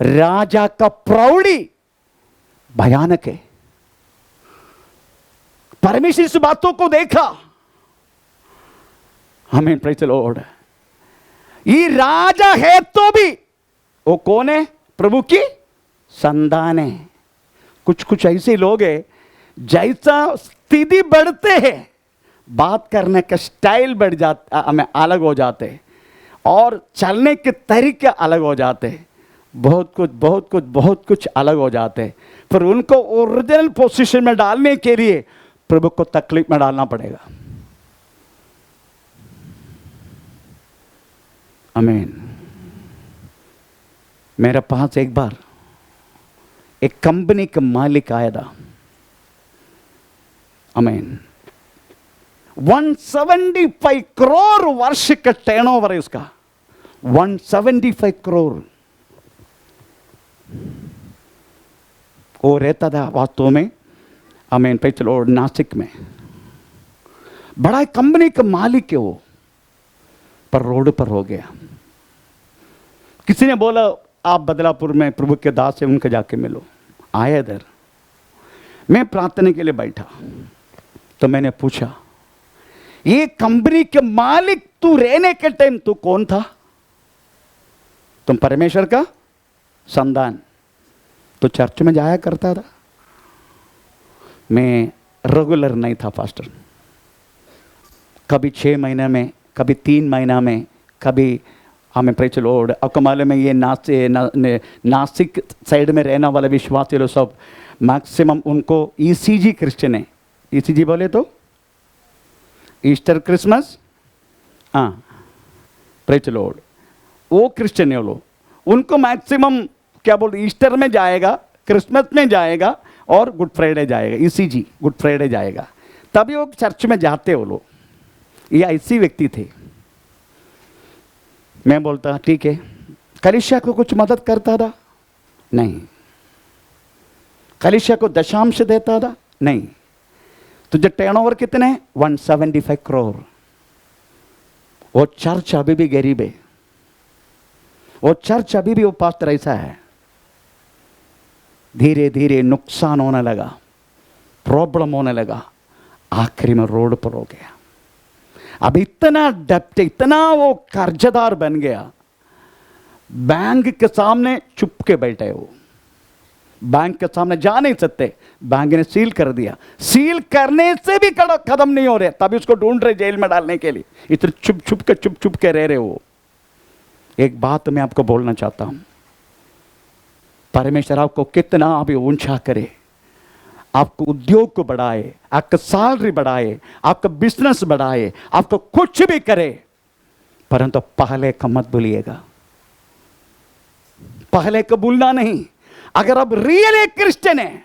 राजा का प्रौढ़ी भयानक है। परमेश्वर इस बातों को देखा। हमें प्रेज़ द लॉर्ड। ये राजा है तो भी वो कौन है? प्रभु की संतान है। कुछ ऐसे लोग हैं, जैसा स्थिति बढ़ते हैं बात करने का स्टाइल बढ़ जाता, हमें अलग हो जाते, और चलने के तरीके अलग हो जाते, बहुत कुछ अलग हो जाते। फिर उनको ओरिजिनल पोजीशन में डालने के लिए प्रभु को तकलीफ में डालना पड़ेगा। आमीन। मेरे पास एक बार एक कंपनी का मालिक आया था। आमीन। 175 करोड़ वर्ष का टर्नओवर है उसका, 175 करोड़। वो रहता था वास्तव में आमीन प्रेज़ द लॉर्ड नासिक में, बड़ा कंपनी का मालिक है वो, पर रोड पर हो गया। किसी ने बोला आप बदलापुर में प्रभु के दास है, उनके जाके मिलो। आया इधर, मैं प्रार्थना के लिए बैठा तो मैंने पूछा ये कंपनी के मालिक तू रहने के टाइम तू कौन था? तुम परमेश्वर का संतान, तो चर्च में जाया करता था। मैं रेगुलर नहीं था पास्टर, कभी 6 महीने में, कभी 3 महीना में, कभी हमें प्रेज़ द लॉर्ड। आपको मालूम है ये नासिक साइड में रहने वाले विश्वासी लोग सब मैक्सिमम उनको ईसीजी क्रिश्चियन है। ईसीजी बोले तो ईस्टर क्रिसमस, हाँ प्रेज़ द लॉर्ड, वो क्रिश्चियन है वो लोग। उनको मैक्सिमम क्या बोलते, ईस्टर में जाएगा, क्रिसमस में जाएगा और गुड फ्राइडे जाएगा, ईसीजी गुड फ्राइडे जाएगा, तभी वो चर्च में जाते वो लोग। ये ऐसी व्यक्ति थे। मैं बोलता ठीक है, कलीसिया को कुछ मदद करता था? नहीं। कलीसिया को दशांश देता था? नहीं। तुझे टर्नओवर कितने? 175 करोड़। वो चर्च अभी भी गरीब है, वो चर्च अभी भी वो पास्टर ऐसा है। धीरे धीरे नुकसान होने लगा, प्रॉब्लम होने लगा, आखिरी में रोड पर हो गया। अब इतना डेप्ट, इतना वो कर्जदार बन गया, बैंक के सामने चुप के बैठे। वो बैंक के सामने जा नहीं सकते, बैंक ने सील कर दिया। सील करने से भी खत्म नहीं हो रहे, तभी उसको ढूंढ रहे जेल में डालने के लिए। इतने चुप चुप के रह रहे वो। एक बात मैं आपको बोलना चाहता हूं, परमेश्वर आपको कितना भी ऊंचा करे, आपको उद्योग को बढ़ाए, आपका सैलरी बढ़ाए, आपका बिजनेस बढ़ाए, आपको कुछ भी करे, परंतु पहले का मत भूलिएगा, पहले को भूलना नहीं। अगर आप रियली क्रिश्चियन है,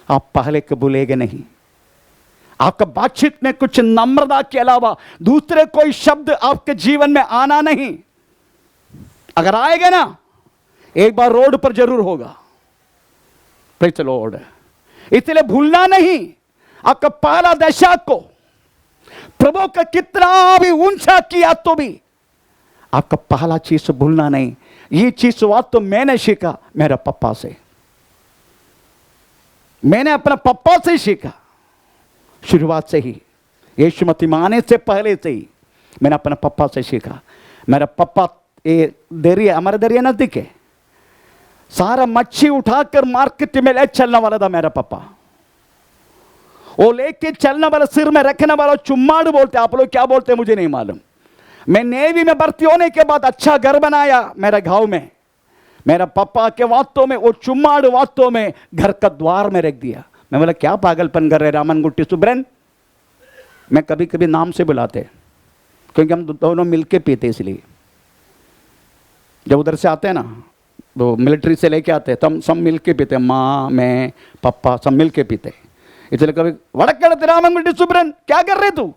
आप पहले को भूलेंगे नहीं। आपका बातचीत में कुछ नम्रता के अलावा दूसरे कोई शब्द आपके जीवन में आना नहीं। अगर आएगा ना, एक बार रोड पर जरूर होगा। Praise the Lord. इसलिए भूलना नहीं आपका पहला दशा को। प्रभु का कितना भी ऊंचा किया तो भी आपका पहला चीज भूलना नहीं। ये चीज बात तो मैंने सीखा मेरे पापा से, मैंने अपना पापा से सीखा। शुरुआत से ही, यीशु मसीह आने से पहले से ही मैंने अपने पापा से सीखा। मेरा पापा ये दरिया, हमारा दरिया नजदीक है, सारा मच्छी उठाकर मार्केट में ले चलने वाला था मेरा पापा। वो लेके चलने वाला, सिर में रखने वाला चुम्माड़ बोलते, आप लोग क्या बोलते हैं मुझे नहीं मालूम। मैं नेवी में भर्ती होने के बाद अच्छा घर बनाया मेरे गांव में। मेरा पापा के वास्तव में वो चुम्माड़ वास्तव में घर का द्वार में रख दिया। मैं बोला क्या पागलपन कर रहे रामन गुट्टी सुब्रन। मैं कभी कभी नाम से बुलाते क्योंकि हम दोनों मिलके पीते, इसलिए जब उधर से आते हैं ना, वो मिलिट्री से लेके आते हैं, तो हम सब मिलके पीते, माँ मैं पापा सब मिलके पीते। इसलिए कभी वड़क करते रामन गुट्टी सुब्रन क्या कर रहे तू।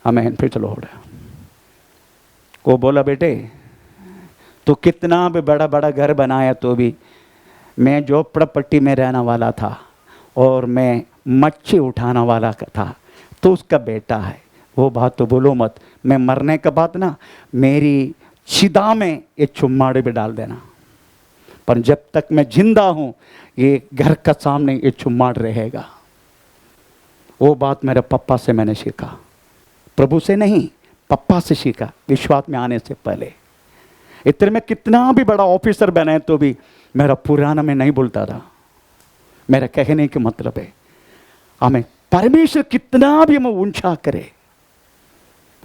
हमें फिर चलो वो बोला बेटे तो कितना भी बड़ा बड़ा घर बनाया तो भी मैं झोपड़पट्टी में रहने वाला था और मैं मच्छी उठाने वाला था, तो उसका बेटा है। वो बात तो बोलो मत। मैं मरने के बाद ना मेरी चिदा में ये चुम्माड़े भी डाल देना, पर जब तक मैं जिंदा हूं ये घर का सामने ये चुम्माड़ रहेगा। वो बात मेरे पापा से मैंने सीखा, प्रभु से नहीं पापा से सीखा, विश्वास में आने से पहले। इतने में कितना भी बड़ा ऑफिसर बने तो भी मेरा पुराना में नहीं बोलता था। मेरा कहने के मतलब है हमें परमेश्वर कितना भी हमें ऊंचा करे,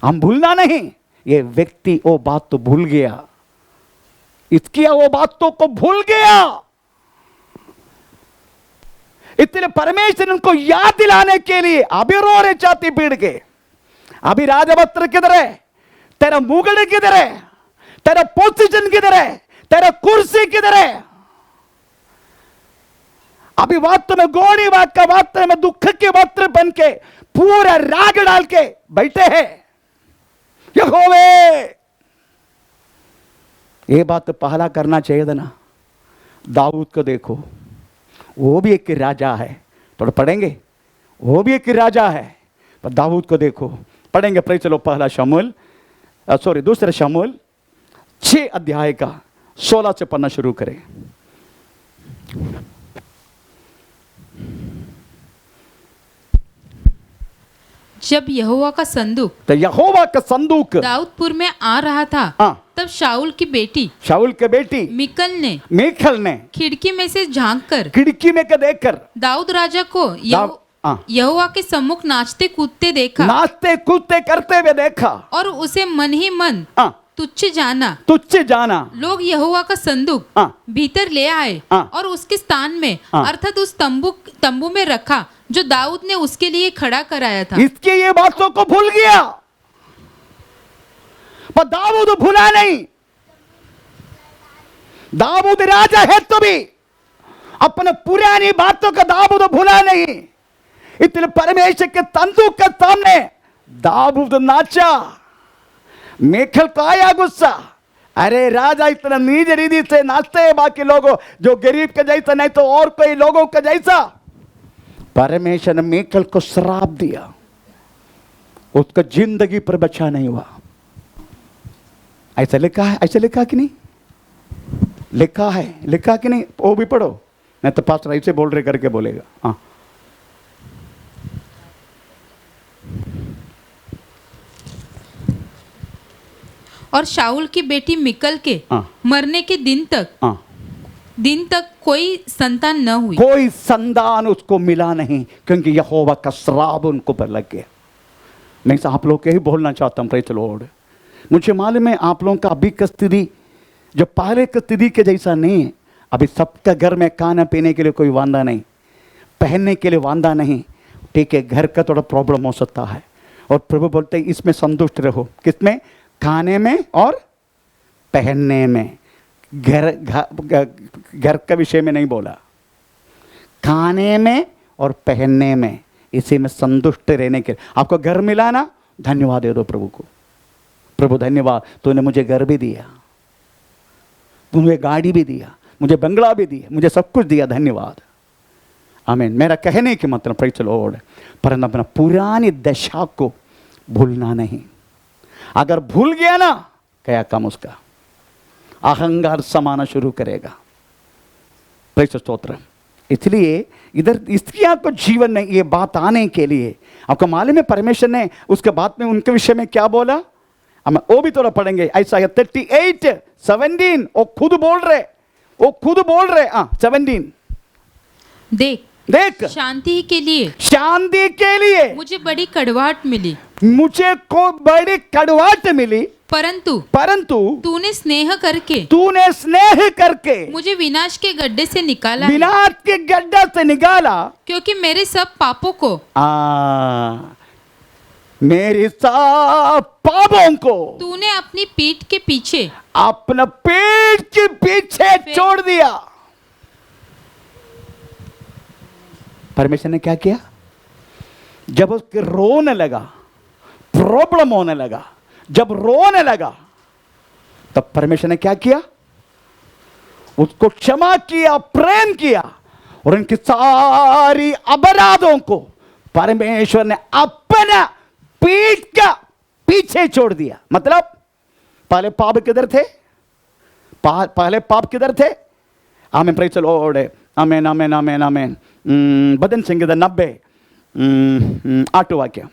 हम भूलना नहीं। ये व्यक्ति वो बात तो भूल गया, इसकी वो बातों को भूल गया। इतने परमेश्वर उनको याद दिलाने के लिए अभी रो रहे छाती पीड़ के, अभी राजवस्त्र किधर है, तेरा मुगड़ किधर है, तेरा पोजीशन किधर है, तेरा कुर्सी किधर है। अभी वास्तव में गोड़ी बात का वास्तव में दुख के वस्त्र बन के पूरा राग डाल के बैठे हैं यहोवे। ये बात तो पहला करना चाहिए था ना। दाऊद को देखो, वो भी एक राजा है, थोड़ा पढ़ेंगे, वो भी एक राजा है, पर दाऊद को देखो, पढ़ेंगे। प्रे चलो पहला शमूएल, दूसरा शमूएल 6 अध्याय का 16 से पढ़ना शुरू करें।
जब यहोवा का संदूक,
तो यहोवा का संदूक
दाऊदपुर में आ रहा था,
हाँ,
तब शाऊल की बेटी
मिकल
ने खिड़की में से झांककर,
खिड़की में देखकर
दाऊद राजा को यहोवा के सम्मुख नाचते कूदते करते हुए देखा और उसे मन ही मन तुच्छ जाना। लोग यहोवा का संदूक भीतर ले आए और उसके स्थान में अर्थात उस तंबू में रखा जो दाऊद ने उसके लिए खड़ा कराया था।
इसके ये बातों को भूल गया, पर दाऊद भूला नहीं। दाऊद राजा है तो भी अपने पुरानी बातों का दाऊद भूला नहीं। इतने परमेश्वर के तंदूक के सामने दाऊद नाचा। मिकल को आया गुस्सा, अरे राजा इतना नीच रीति से नाचते हैं बाकी लोगों जो गरीब के जैसा नहीं तो और कोई लोगों का जैसा। परमेश्वर ने मिकल को श्राप दिया, उसका जिंदगी पर बचा नहीं हुआ। ऐसा लिखा है, ऐसा लिखा कि नहीं लिखा है, लिखा कि नहीं, वो भी पढ़ो, नहीं तो पास्टर ऐसे बोल रहे करके बोलेगा। हाँ,
और शाऊल की बेटी मिकल के मरने के दिन तक कोई संतान न हुई,
कोई संतान उसको मिला नहीं, क्योंकि यहोवा का श्राप उनको पर लग गया। मैं आप लोग के ही बोलना चाहता हूँ, प्रेज़ द लॉर्ड। मुझे मालूम है आप लोगों का अभी का स्थिति जो पहले की स्थिति के जैसा नहीं है। अभी सबका घर में खाना पीने के लिए कोई वांदा नहीं, पहनने के लिए वांदा नहीं, ठीक है, घर का थोड़ा प्रॉब्लम हो सकता है। और प्रभु बोलते हैं इसमें संतुष्ट रहो, किसमें? खाने में और पहनने में। घर का विषय में नहीं बोला, खाने में और पहनने में, इसी में संतुष्ट रहने के। आपको घर मिला ना, धन्यवाद दे दो प्रभु को। प्रभु धन्यवाद, तूने मुझे घर भी दिया, तूने गाड़ी भी दिया, मुझे बंगला भी दिया, मुझे सब कुछ दिया, धन्यवाद, आमीन। मेरा कहने के मतलब प्रेज़ द लॉर्ड, परंतु अपना पुरानी दशा को भूलना नहीं। अगर भूल गया ना, क्या काम उसका? अहंकार समाना शुरू करेगा। प्रेज़ स्तोत्र। इसलिए इधर स्त्रियों को जीवन में ये बात आने के लिए आपको मालूम है परमेश्वर ने उसके बाद में उनके विषय में क्या बोला, हम वो भी थोड़ा पढ़ेंगे। ऐसा 38:17 वो खुद बोल रहे 17 देख
शांति के लिए मुझे बड़ी कड़वाहट मिली,
मुझे को बड़ी कड़वाहट मिली, परंतु
तूने स्नेह करके मुझे विनाश के गड्ढे से निकाला, क्योंकि मेरे सब पापों को तूने अपनी पीठ के पीछे
छोड़ दिया। परमेश्वर ने क्या किया? जब उसके रोने लगा, प्रॉब्लम होने लगा, जब रोने लगा, तब परमेश्वर ने क्या किया? उसको क्षमा किया, प्रेम किया, और उनकी सारी अपराधों को परमेश्वर ने अपना पीठ का पीछे छोड़ दिया। मतलब पहले पाप किधर थे? पहले पाप किधर थे? आमीन, प्रेज़ द लॉर्ड, आमीन, आमीन, आमीन, आमीन। भजन संगीत 90 8 वाक्य।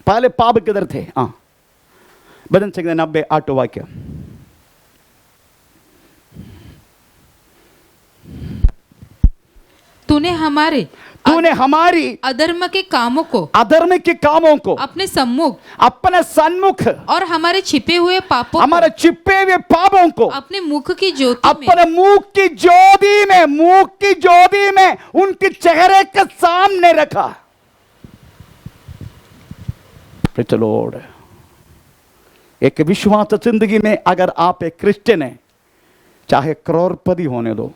पहले पाप किधर थे? भजन संगीत 90 8 वाक्य।
तूने हमारी अधर्म के कामों को अपने सन्मुख और हमारे छिपे हुए पापों को अपने मुख की
ज्योति में उनके चेहरे के सामने रखा। Praise the Lord. एक विश्वास जिंदगी में अगर आप एक क्रिश्चियन है, चाहे करोड़पति होने दो,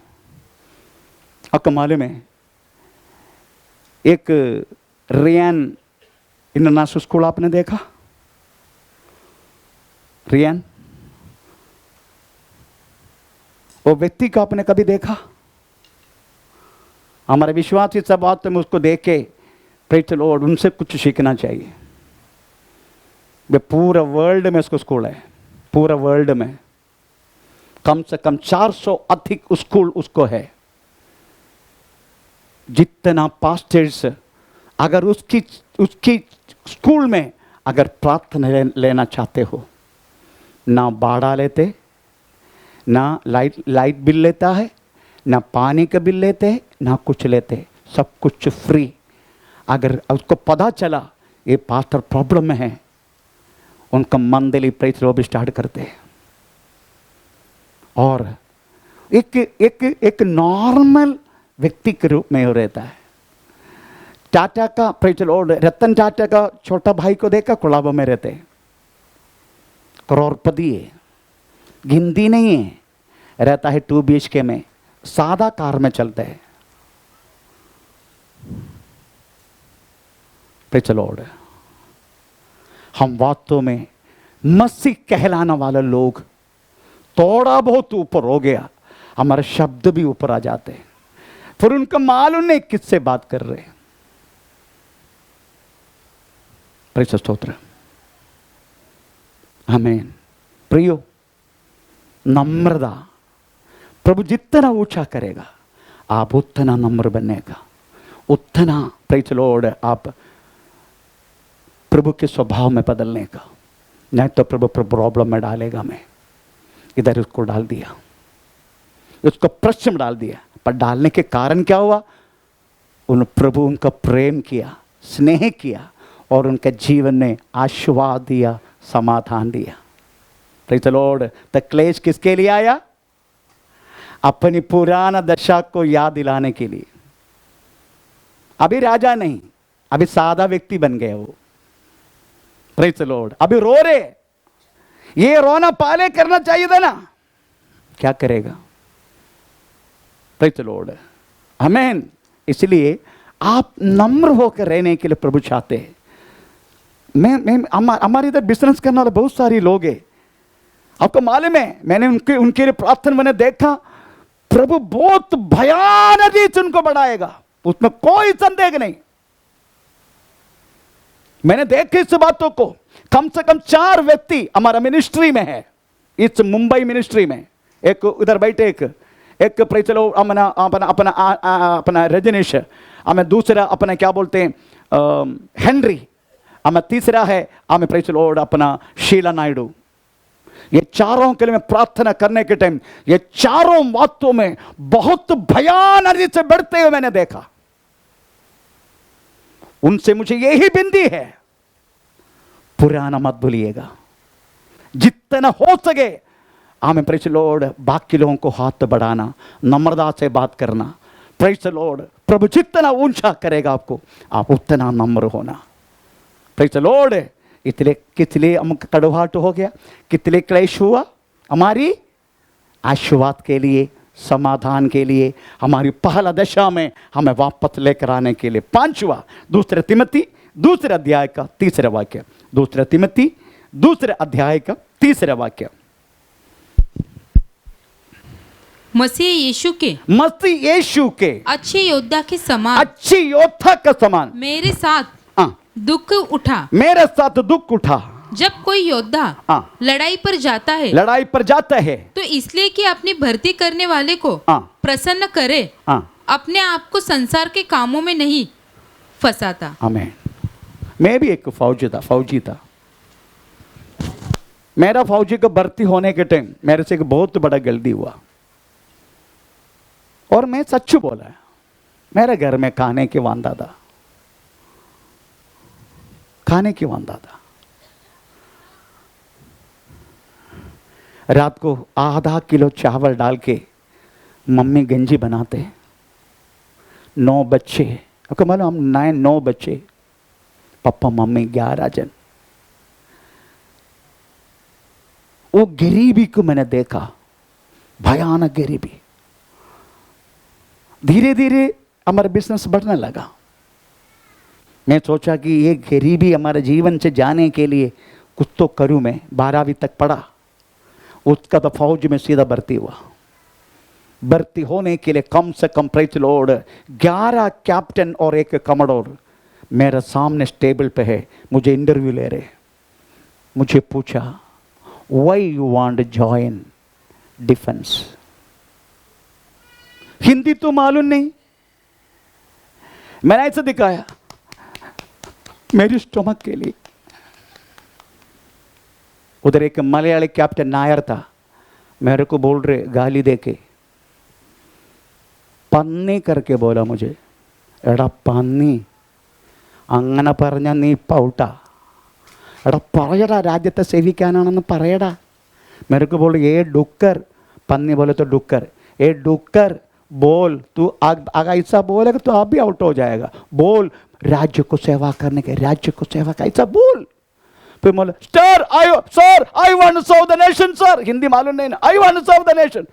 आपको मालूम है एक रियान इंटरनेशनल स्कूल आपने देखा? रियान, वो व्यक्ति को आपने कभी देखा? हमारे विश्वासी सब बात में उसको देख के प्रेज़ द लॉर्ड उनसे कुछ सीखना चाहिए। वे पूरा वर्ल्ड में उसको स्कूल है, पूरा वर्ल्ड में कम से कम 400 अधिक स्कूल उसको है। जितना पास्टर्स अगर उसकी स्कूल में अगर प्रार्थना लेना चाहते हो, ना भाड़ा लेते, ना लाइट बिल लेता है, ना पानी का बिल लेते हैं, ना कुछ लेते, सब कुछ फ्री। अगर उसको पता चला ये पास्टर प्रॉब्लम में है, उनका मंथली प्रेज़ वो भी स्टार्ट करते हैं। और एक नॉर्मल व्यक्ति के रूप में वो रहता है। टाटा का प्रेज़ लॉर्ड, रतन टाटा का छोटा भाई को देखा, कोलाबा में रहते हैं, करोड़पति है, गिनती नहीं है, रहता है 2 BHK में, सादा कार में चलते हैं। प्रेज़ लॉर्ड, हम वास्तव में मसीह कहलाने वाले लोग थोड़ा बहुत ऊपर हो गया, हमारे शब्द भी ऊपर आ जाते हैं, फिर उनका मालूम नहीं किससे बात कर रहे हैं। प्रेज़ स्तोत्र, आमीन। प्रियो, नम्रता, प्रभु जितना ऊंचा करेगा आप उतना नम्र बनेगा, उतना प्रेज़ लॉर्ड आप प्रभु के स्वभाव में बदलने का। नहीं तो प्रभु प्रॉब्लम में डालेगा। मैं इधर उसको डाल दिया, उसको प्रश्न में डाल दिया, पर डालने के कारण क्या हुआ? उन प्रभु उनका प्रेम किया, स्नेह किया और उनके जीवन में आशीर्वाद दिया, समाधान दिया। Praise the Lord. तो क्लेश किसके लिए आया? अपनी पुराना दशा को याद दिलाने के लिए। अभी राजा नहीं, अभी सादा व्यक्ति बन गया वो। Praise the Lord. अभी रो रहे, ये रोना पहले करना चाहिए था ना, क्या करेगा? प्रेज़ द लॉर्ड, आमीन। इसलिए आप नम्र होकर रहने के लिए प्रभु चाहते हैं। हमारे इधर बिजनेस करने वाले बहुत सारे लोग हैं, आपको मालूम है। मैंने उनके लिए प्रार्थना मैंने देखा, प्रभु बहुत भयानक रीत से उनको बढ़ाएगा, उसमें कोई संदेह नहीं। मैंने देखा इस बातों को। कम से कम 4 व्यक्ति हमारा मिनिस्ट्री में है, इस मुंबई मिनिस्ट्री में। एक उधर बैठे, एक प्रेज़ लो अपना अपना अपना अपना रजनीश, हमें दूसरा अपना क्या बोलते हैं हेनरी, हमें तीसरा है हमें प्रेज़ लॉर्ड अपना शीला नायडू। ये चारों के लिए मैं प्रार्थना करने के टाइम ये चारों बातों में बहुत भयानक से बढ़ते हुए मैंने देखा। उनसे मुझे यही विनती है, पुराना मत भूलिएगा, जितना हो सके हमें प्रेज़ लॉर्ड बाकी लोगों को हाथ बढ़ाना, नम्रता से बात करना। प्रेज़ लॉर्ड, प्रभु जितना ऊंचा करेगा आपको, आप उतना नम्र होना। Praise Lord. इसलिए कितने हम कड़वाहट हो गया, कितने क्लेश हुआ, हमारी आशीर्वाद के लिए, समाधान के लिए, हमारी पहला दशा में हमें वापस लेकर आने के लिए। 5वां 2 तिमोथी 2 अध्याय का 3 वाक्य, 2 तिमोथी 2 अध्याय का 3 वाक्य।
मसीह यीशु के अच्छे योद्धा के समान,
अच्छी योद्धा का समान
मेरे साथ दुख उठा,
मेरे साथ दुख उठा।
जब कोई योद्धा लड़ाई पर जाता है तो इसलिए कि अपनी भर्ती करने वाले को प्रसन्न करे, अपने आप को संसार के कामों में नहीं फंसाता। आमीन।
मैं भी एक फौजी था। मेरा फौजी को भर्ती होने के टाइम मेरे से एक बहुत बड़ा गलती हुआ, और मैं सच बोला, मेरे घर में खाने की वांदा था, खाने की वांदा था। रात को आधा किलो चावल डाल के मम्मी गंजी बनाते, 9 बच्चे, आपको मालूम हम 9 बच्चे, पापा मम्मी 11 जन। वो गरीबी को मैंने देखा, भयानक गरीबी। धीरे धीरे हमारा बिजनेस बढ़ने लगा, मैं सोचा कि ये गरीबी हमारे जीवन से जाने के लिए कुछ तो करूं। मैं 12वीं तक पढ़ा, उसका तो फौज में सीधा भर्ती हुआ। भर्ती होने के लिए कम से कम प्रेज़ द लॉर्ड 11 कैप्टन और एक कमांडर मेरे सामने टेबल पे है, मुझे इंटरव्यू ले रहे। मुझे पूछा, why you want join defence? Hindi तो मालूम नहीं। मैंने ऐसे दिखाया मेरी स्टमक के लिए। उधर एक मलयाली कैप्टन नायर था, मेरे को बोल रहे गाली देके, पन्नी करके बोला मुझे, एड़ा पन्नी അങ്ങനെ പറഞ്ഞാൽ നീ പൗട്ടാ, എടാ പറയടാ രാജ്യത്തെ സേവിക്കാനാണെന്ന് പറയടാ। मेरे को बोल ये डुक्कर, पन्नी बोले तो डुक्कर, ये डुक्कर बोल, तू ऐसा बोलेगा तो आप भी आउट हो जाएगा। बोल राज्य को सेवा करने के, राज्य को सेवा का ऐसा बोल। फिर बोले sir I want to serve the nation sir. Hindi मालूम नहीं ना, I want to serve the nation.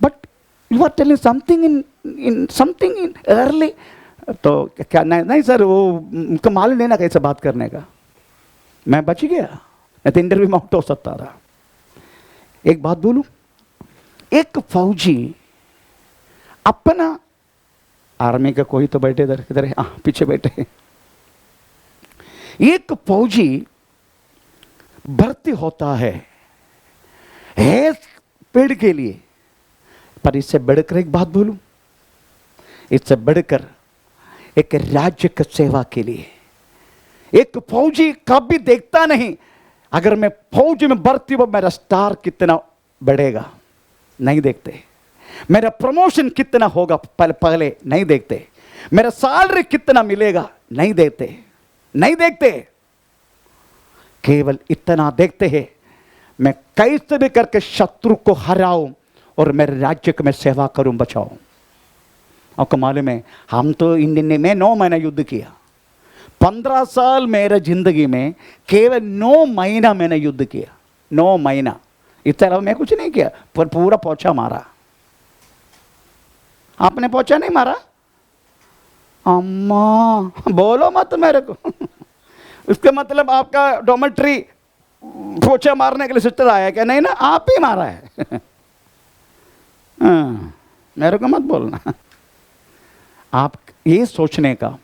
But you are telling something in early. तो क्या नहीं सर, वो उनको मालूम नहीं ना कैसे बात करने का। मैं बच गया, नहीं तो इंटरव्यू में आउट हो सकता था। एक बात बोलूं, एक फौजी अपना, आर्मी का कोई तो बैठे इधर किधर है, पीछे बैठे, एक फौजी भर्ती होता है पेड़ के लिए। पर इससे बढ़कर एक बात बोलूं, इससे बढ़कर एक राज्य की सेवा के लिए एक फौजी कभी देखता नहीं अगर मैं फौज में भर्ती हूं मेरा स्टार कितना बढ़ेगा, नहीं देखते। मेरा प्रमोशन कितना होगा पहले नहीं देखते। मेरा सैलरी कितना मिलेगा नहीं देखते। केवल इतना देखते हैं मैं कैसे भी करके शत्रु को हराऊं और मेरे राज्य को मैं सेवा करूं, बचाऊं। आपको मालूम है, हम तो इंडियन में 9 महीना युद्ध किया। 15 साल मेरे जिंदगी में केवल 9 महीना मैंने युद्ध किया। 9 महीना, इससे अलावा मैं कुछ नहीं किया। पर पूरा पोछा मारा। आपने पोछा नहीं मारा? अम्मा बोलो मत मेरे को। उसका मतलब आपका डॉमेट्री पोछा मारने के लिए सिस्टर आया क्या? नहीं ना, आप ही मारा है। मेरे को मत बोलना। आप ये सोचने का,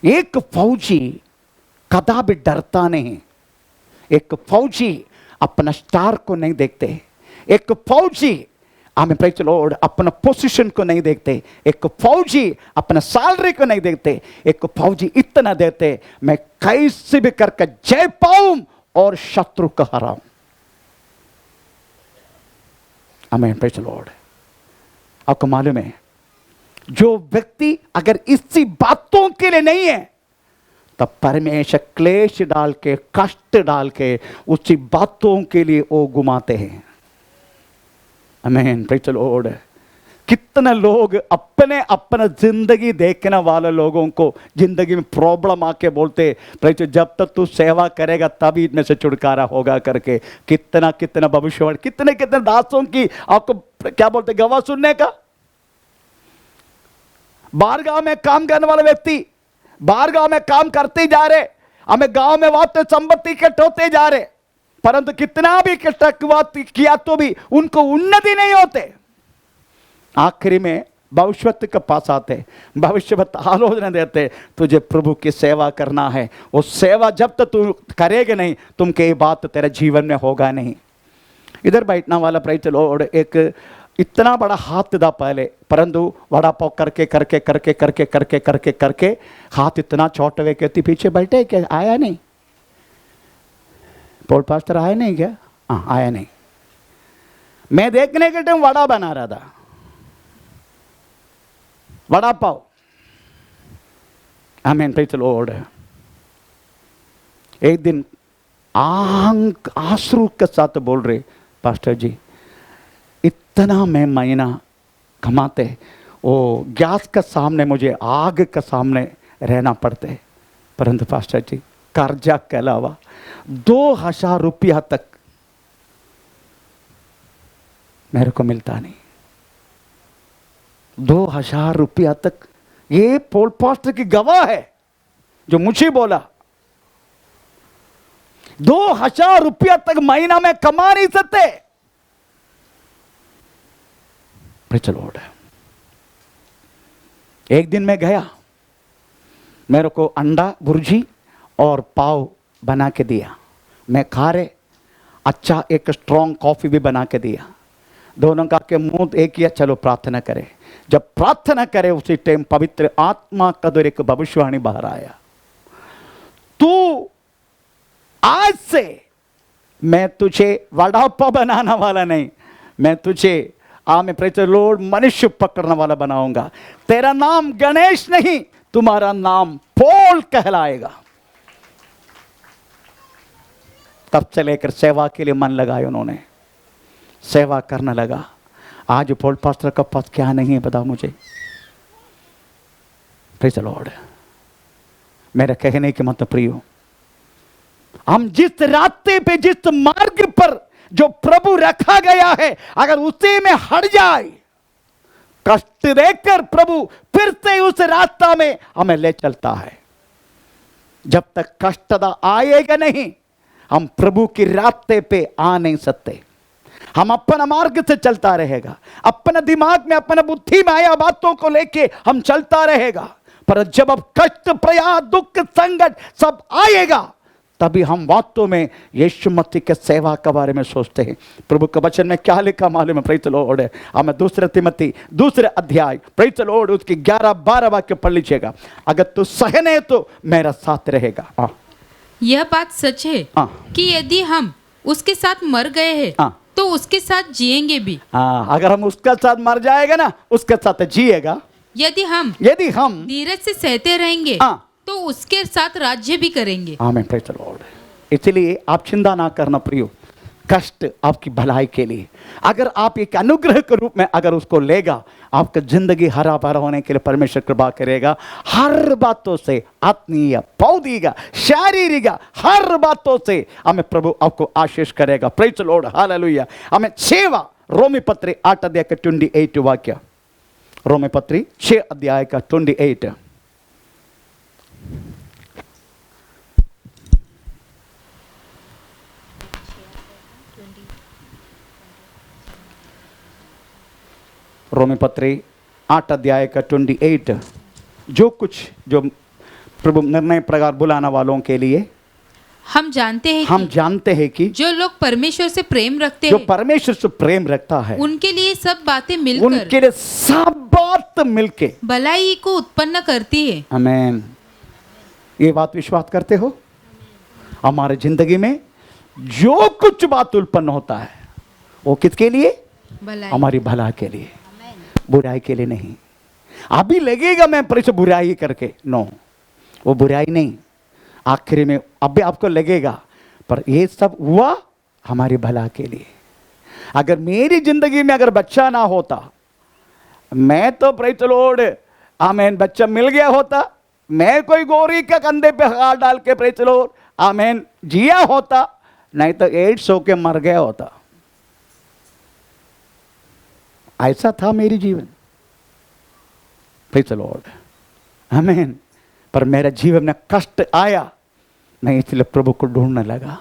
एक फौजी कदा भी डरता नहीं। एक फौजी अपना स्टार को नहीं देखते। एक फौजी हमें प्रेज़ द लॉर्ड अपना पोजीशन को नहीं देखते। एक फौजी अपना सैलरी को नहीं देखते। एक फौजी इतना देते, मैं कैसे भी करके जय पाऊं और शत्रु को हराऊं। आमीन, प्रेज़ द लॉर्ड। आपको मालूम है, जो व्यक्ति अगर इसी बातों के लिए नहीं है तब परमेश्वर क्लेश डाल के, कष्ट डाल के उसी बातों के लिए वो घुमाते हैं। आमीन, प्रेज़ द लॉर्ड। कितने लोग अपना जिंदगी देखने वाले लोगों को जिंदगी में प्रॉब्लम आके बोलते, प्रेज़ जब तक तू सेवा करेगा तभी इनमें से छुटकारा होगा करके। कितना भविष्यवाणी, कितने दासों की आपको क्या बोलते गवाह सुनने का। बाहर गांव में काम करने वाले व्यक्ति बाहर गांव में काम करते जा रहे, हमें गांव में वास्तव संपत्ति इकट्ठे होते जा रहे, परंतु कितना भी इकट्ठा किया तो भी उनको उन्नति नहीं होते। आखिरी में भविष्यवक्ता के पास आते, भविष्यवक्ता आलोचना देते, तुझे प्रभु की सेवा करना है। वो सेवा जब तक तू करेगा नहीं, तुमके ये बात तेरे जीवन में होगा नहीं। इधर बैठना वाला प्रेज़ द लॉर्ड एक इतना बड़ा हाथ था पहले, परंतु वड़ा पाव करके हाथ इतना छोटा हुए कहती पीछे बैठे क्या आया नहीं? पॉल पास्टर आया नहीं क्या? हाँ, आया नहीं। मैं देखने के टाइम वड़ा बना रहा था, वड़ा पाव। आमीन, प्रेज़ द लॉर्ड। एक दिन आंसू के साथ बोल रहे, पास्टर जी इतना मैं महीना कमाते, वो गैस के सामने मुझे आग के सामने रहना पड़ते, परंतु पास्टर जी कर्जा के अलावा 2000 रुपया तक मेरे को मिलता नहीं। 2000 रुपया तक, ये पॉल पास्टर की गवाह है। जो मुझे बोला 2,000 रुपया तक महीना में कमा नहीं सकते। Lord, एक दिन मैं गया, मेरे को अंडा भुर्जी और पाव बना के दिया, मैं खा रहे, अच्छा एक स्ट्रॉन्ग कॉफी भी बना के दिया। दोनों का के मुंह एक किया, चलो प्रार्थना करें। जब प्रार्थना करे उसी टाइम पवित्र आत्मा का द्वारा एक भविष्यवाणी बाहर आया, तू आज से मैं तुझे वड़ा पाव बनाने वाला नहीं, मैं तुझे आमें प्रेज द लॉर्ड मनुष्य पकड़ने वाला बनाऊंगा। तेरा नाम गणेश नहीं, तुम्हारा नाम पॉल कहलाएगा। तब से लेकर सेवा के लिए मन लगाए उन्होंने, सेवा करने लगा। आज पॉल पास्टर का पास क्या नहीं है पता मुझे। Praise the Lord. मेरा कहने के मतलब प्रियो, हम जिस रास्ते पे, जिस मार्ग पर जो प्रभु रखा गया है, अगर उसी में हट जाए, कष्ट देकर प्रभु फिर से उस रास्ता में हमें ले चलता है। जब तक कष्टदा आएगा नहीं, हम प्रभु की रास्ते पे आ नहीं सकते। हम अपना मार्ग से चलता रहेगा, अपने दिमाग में, अपने बुद्धि में आया बातों को लेके हम चलता रहेगा। पर जब अब कष्ट, प्रयास, दुख, संकट सब आएगा, तभी हम वास्तव में यीशु मसीह के सेवा के बारे में सोचते हैं। प्रभु के वचन में क्या लिखा मालूम है? Praise the Lord. हमें 2 तिमोथी 2 अध्याय, प्रेज द लॉर्ड, उसकी 11-12 वाक्य पढ़ लीजिएगा। अगर तू सहने तो मेरा साथ रहेगा।
यह बात सच है कि यदि हम उसके साथ मर गए हैं तो उसके साथ जिएंगे भी।
अगर हम उसके साथ मर जाएगा ना, उसके साथ जिएगा।
यदि हम धीरज से सहते रहेंगे तो उसके साथ राज्य भी करेंगे। आमीन,
प्रेज द लॉर्ड। इसलिए आप चिंता ना करना प्रियो, कष्ट आपकी भलाई के लिए, अगर आप एक अनुग्रह के रूप में अगर उसको लेगा, आपका जिंदगी हरा भरा होने के लिए परमेश्वर कृपा करेगा। हर बातों से, आत्मीय, भौतिक, शारीरिक, हर बातों से हमें प्रभु आपको आशीष करेगा। Praise the Lord, hallelujah. हमें सेवा, रोमी पत्री 8 अध्याय का 28 वाक्य, रोमी पत्री 6 अध्याय का 28। रोमी पत्री 8 अध्याय का 28। जो कुछ जो प्रभु निर्णय प्रकार बुलाने वालों के लिए
हम जानते हैं कि जो लोग परमेश्वर से प्रेम रखते हैं,
जो परमेश्वर से प्रेम रखता है,
उनके लिए सब बातें मिलकर,
उनके लिए सब बात मिलके
भलाई को उत्पन्न करती है।
आमीन। ये बात विश्वास करते हो? हमारे जिंदगी में जो कुछ बात उत्पन्न होता है वो किसके लिए? हमारी भला के लिए, बुराई के लिए नहीं। अभी लगेगा मैं परिचय बुराई करके, नो, वो बुराई नहीं। आखिरी में अभी आपको लगेगा, पर ये सब हुआ हमारी भला के लिए। अगर मेरी जिंदगी में अगर बच्चा ना होता, मैं तो प्रेज द लॉर्ड, आमीन, बच्चा मिल गया होता, मैं कोई गौरी के कंधे पे हाथ डाल के प्रेज द लॉर्ड, आमीन, जिया होता, नहीं तो एड्स होके मर गया होता। ऐसा था मेरी जीवन, प्रेज द लॉर्ड, आमीन। पर मेरे जीवन में कष्ट आया, मैं इसलिए प्रभु को ढूंढने लगा।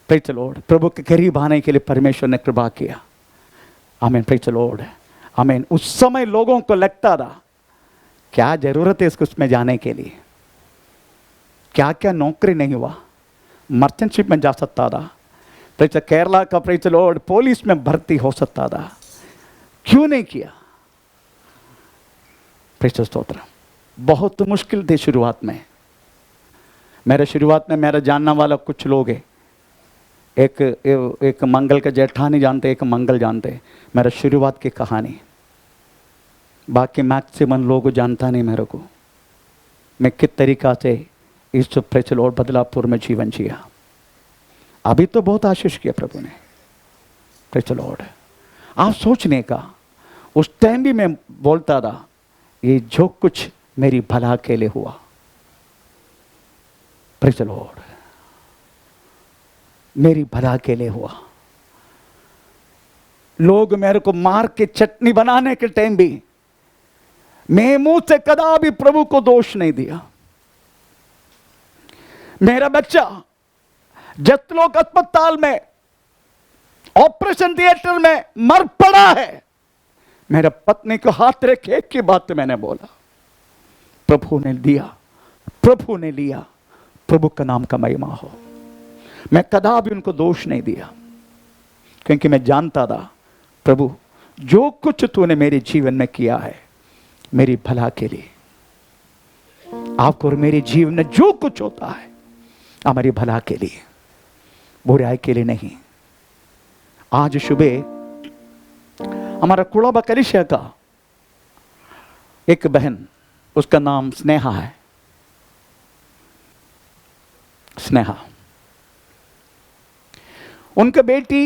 Praise the Lord. प्रभु के करीब आने के लिए परमेश्वर ने कृपा किया। आमीन, प्रेज द लॉर्ड, आमीन। उस समय लोगों को लगता था क्या जरूरत है उसमें जाने के लिए, क्या क्या नौकरी नहीं हुआ, मर्चेंटशिप में जा सकता था, प्रेज केरला का प्रेज द लॉर्ड पुलिस में भर्ती हो सकता था, क्यों नहीं किया? प्रेज स्तोत्र। बहुत मुश्किल थी शुरुआत में। मेरे शुरुआत में मेरा जानने वाला कुछ लोग हैं, एक मंगल का जेठानी जानते, एक मंगल जानते, मेरा शुरुआत की कहानी। बाकी मैक्सिमम लोग जानता नहीं मेरे को, मैं किस तरीका से इस प्रेज लॉर्ड बदलापुर में जीवन जिया। अभी तो बहुत आशीष किया प्रभु ने, प्रेज लॉर्ड। आप सोचने का, उस टाइम भी मैं बोलता था ये जो कुछ मेरी भला के लिए हुआ, प्रेज लॉर्ड, मेरी भला के लिए हुआ। लोग मेरे को मार के चटनी बनाने के टाइम भी मैं मुंह से कदापि प्रभु को दोष नहीं दिया। मेरा बच्चा जतलोक अस्पताल में ऑपरेशन थिएटर में मर पड़ा है, मेरे पत्नी को हाथ रखे की बात मैंने बोला, प्रभु ने दिया, प्रभु ने लिया, प्रभु का नाम का महिमा हो। मैं कदापि उनको दोष नहीं दिया, क्योंकि मैं जानता था प्रभु जो कुछ तूने मेरे जीवन में किया है मेरी भला के लिए, आपको और मेरे जीवन में जो कुछ होता है हमारी भला के लिए, बुराई के लिए नहीं। आज सुबह हमारा कुड़ाबा कलिसिया का एक बहन, उसका नाम स्नेहा है, स्नेहा, उनका बेटी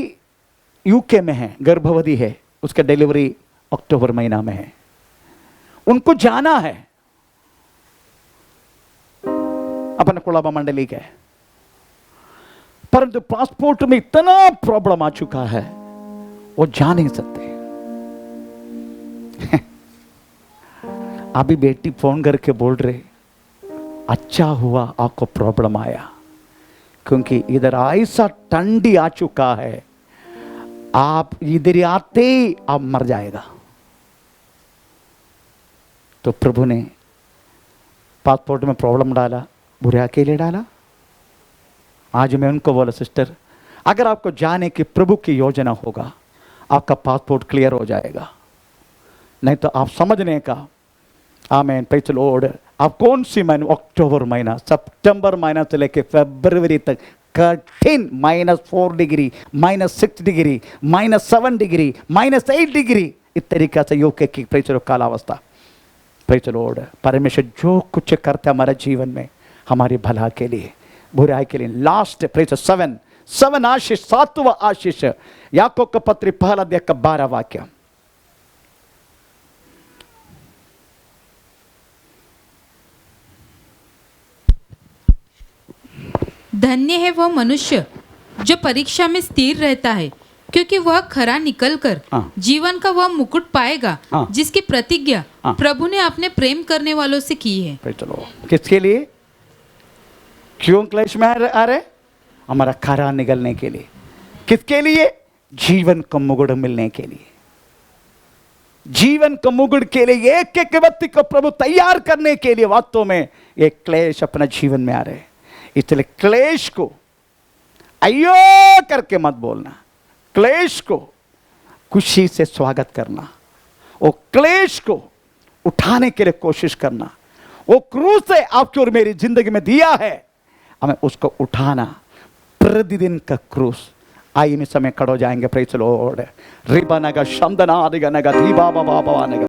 यूके में है, गर्भवती है, उसका डिलीवरी अक्टूबर महीना में है। उनको जाना है अपने कुड़ाबा मंडली के, परंतु पासपोर्ट में इतना प्रॉब्लम आ चुका है वो जा नहीं सकते। अभी बेटी फोन करके बोल रहे अच्छा हुआ आपको प्रॉब्लम आया, क्योंकि इधर ऐसा ठंडी आ चुका है, आप इधर आते ही आप मर जाएगा। तो प्रभु ने पासपोर्ट में प्रॉब्लम डाला, बुरा अकेले डाला। आज मैं उनको बोला सिस्टर, अगर आपको जाने की प्रभु की योजना होगा आपका पासपोर्ट क्लियर हो जाएगा, नहीं तो आप समझने का। आमीन, प्रेज़ द लॉर्ड। आप कौन सी महीने, अक्टूबर महीना, सितंबर महीना से लेके फरवरी तक कठिन -4 डिग्री, -6 डिग्री, -7 डिग्री, -8 डिग्री, इस तरीका से योग की प्रेज़ कालावस्था। Praise the Lord. परमेश्वर जो कुछ करता है हमारे जीवन में हमारी भला के लिए, बुराई के लिए। लास्ट प्रेज़ 7 आशीष, 7वां आशीष, याकूब का पत्री 1 अध्याय का 12 वाक्य।
धन्य है वह मनुष्य जो परीक्षा में स्थिर रहता है, क्योंकि वह खरा निकलकर जीवन का वह मुकुट पाएगा जिसकी प्रतिज्ञा प्रभु ने अपने प्रेम करने वालों से की है।
चलो, किसके लिए? क्यों क्लेश में आ रहे? हमारा खरा निकलने के लिए। किसके लिए? जीवन का मुकुट मिलने के लिए। जीवन का मुकुट के लिए एक एक व्यक्ति को प्रभु तैयार करने के लिए वास्तव में एक क्लेश अपना जीवन में आ रहे। इसलिए क्लेश को अयो करके मत बोलना, क्लेश को खुशी से स्वागत करना, वो क्लेश को उठाने के लिए कोशिश करना। वो क्रूस है आपकी और मेरी जिंदगी में दिया है, हमें उसको उठाना, प्रतिदिन का क्रूस। आइए में समय खड़ो जाएंगे। Praise the Lord. रिबा नगा शमदना दिगा नगा धी बाबा बाबा नगा।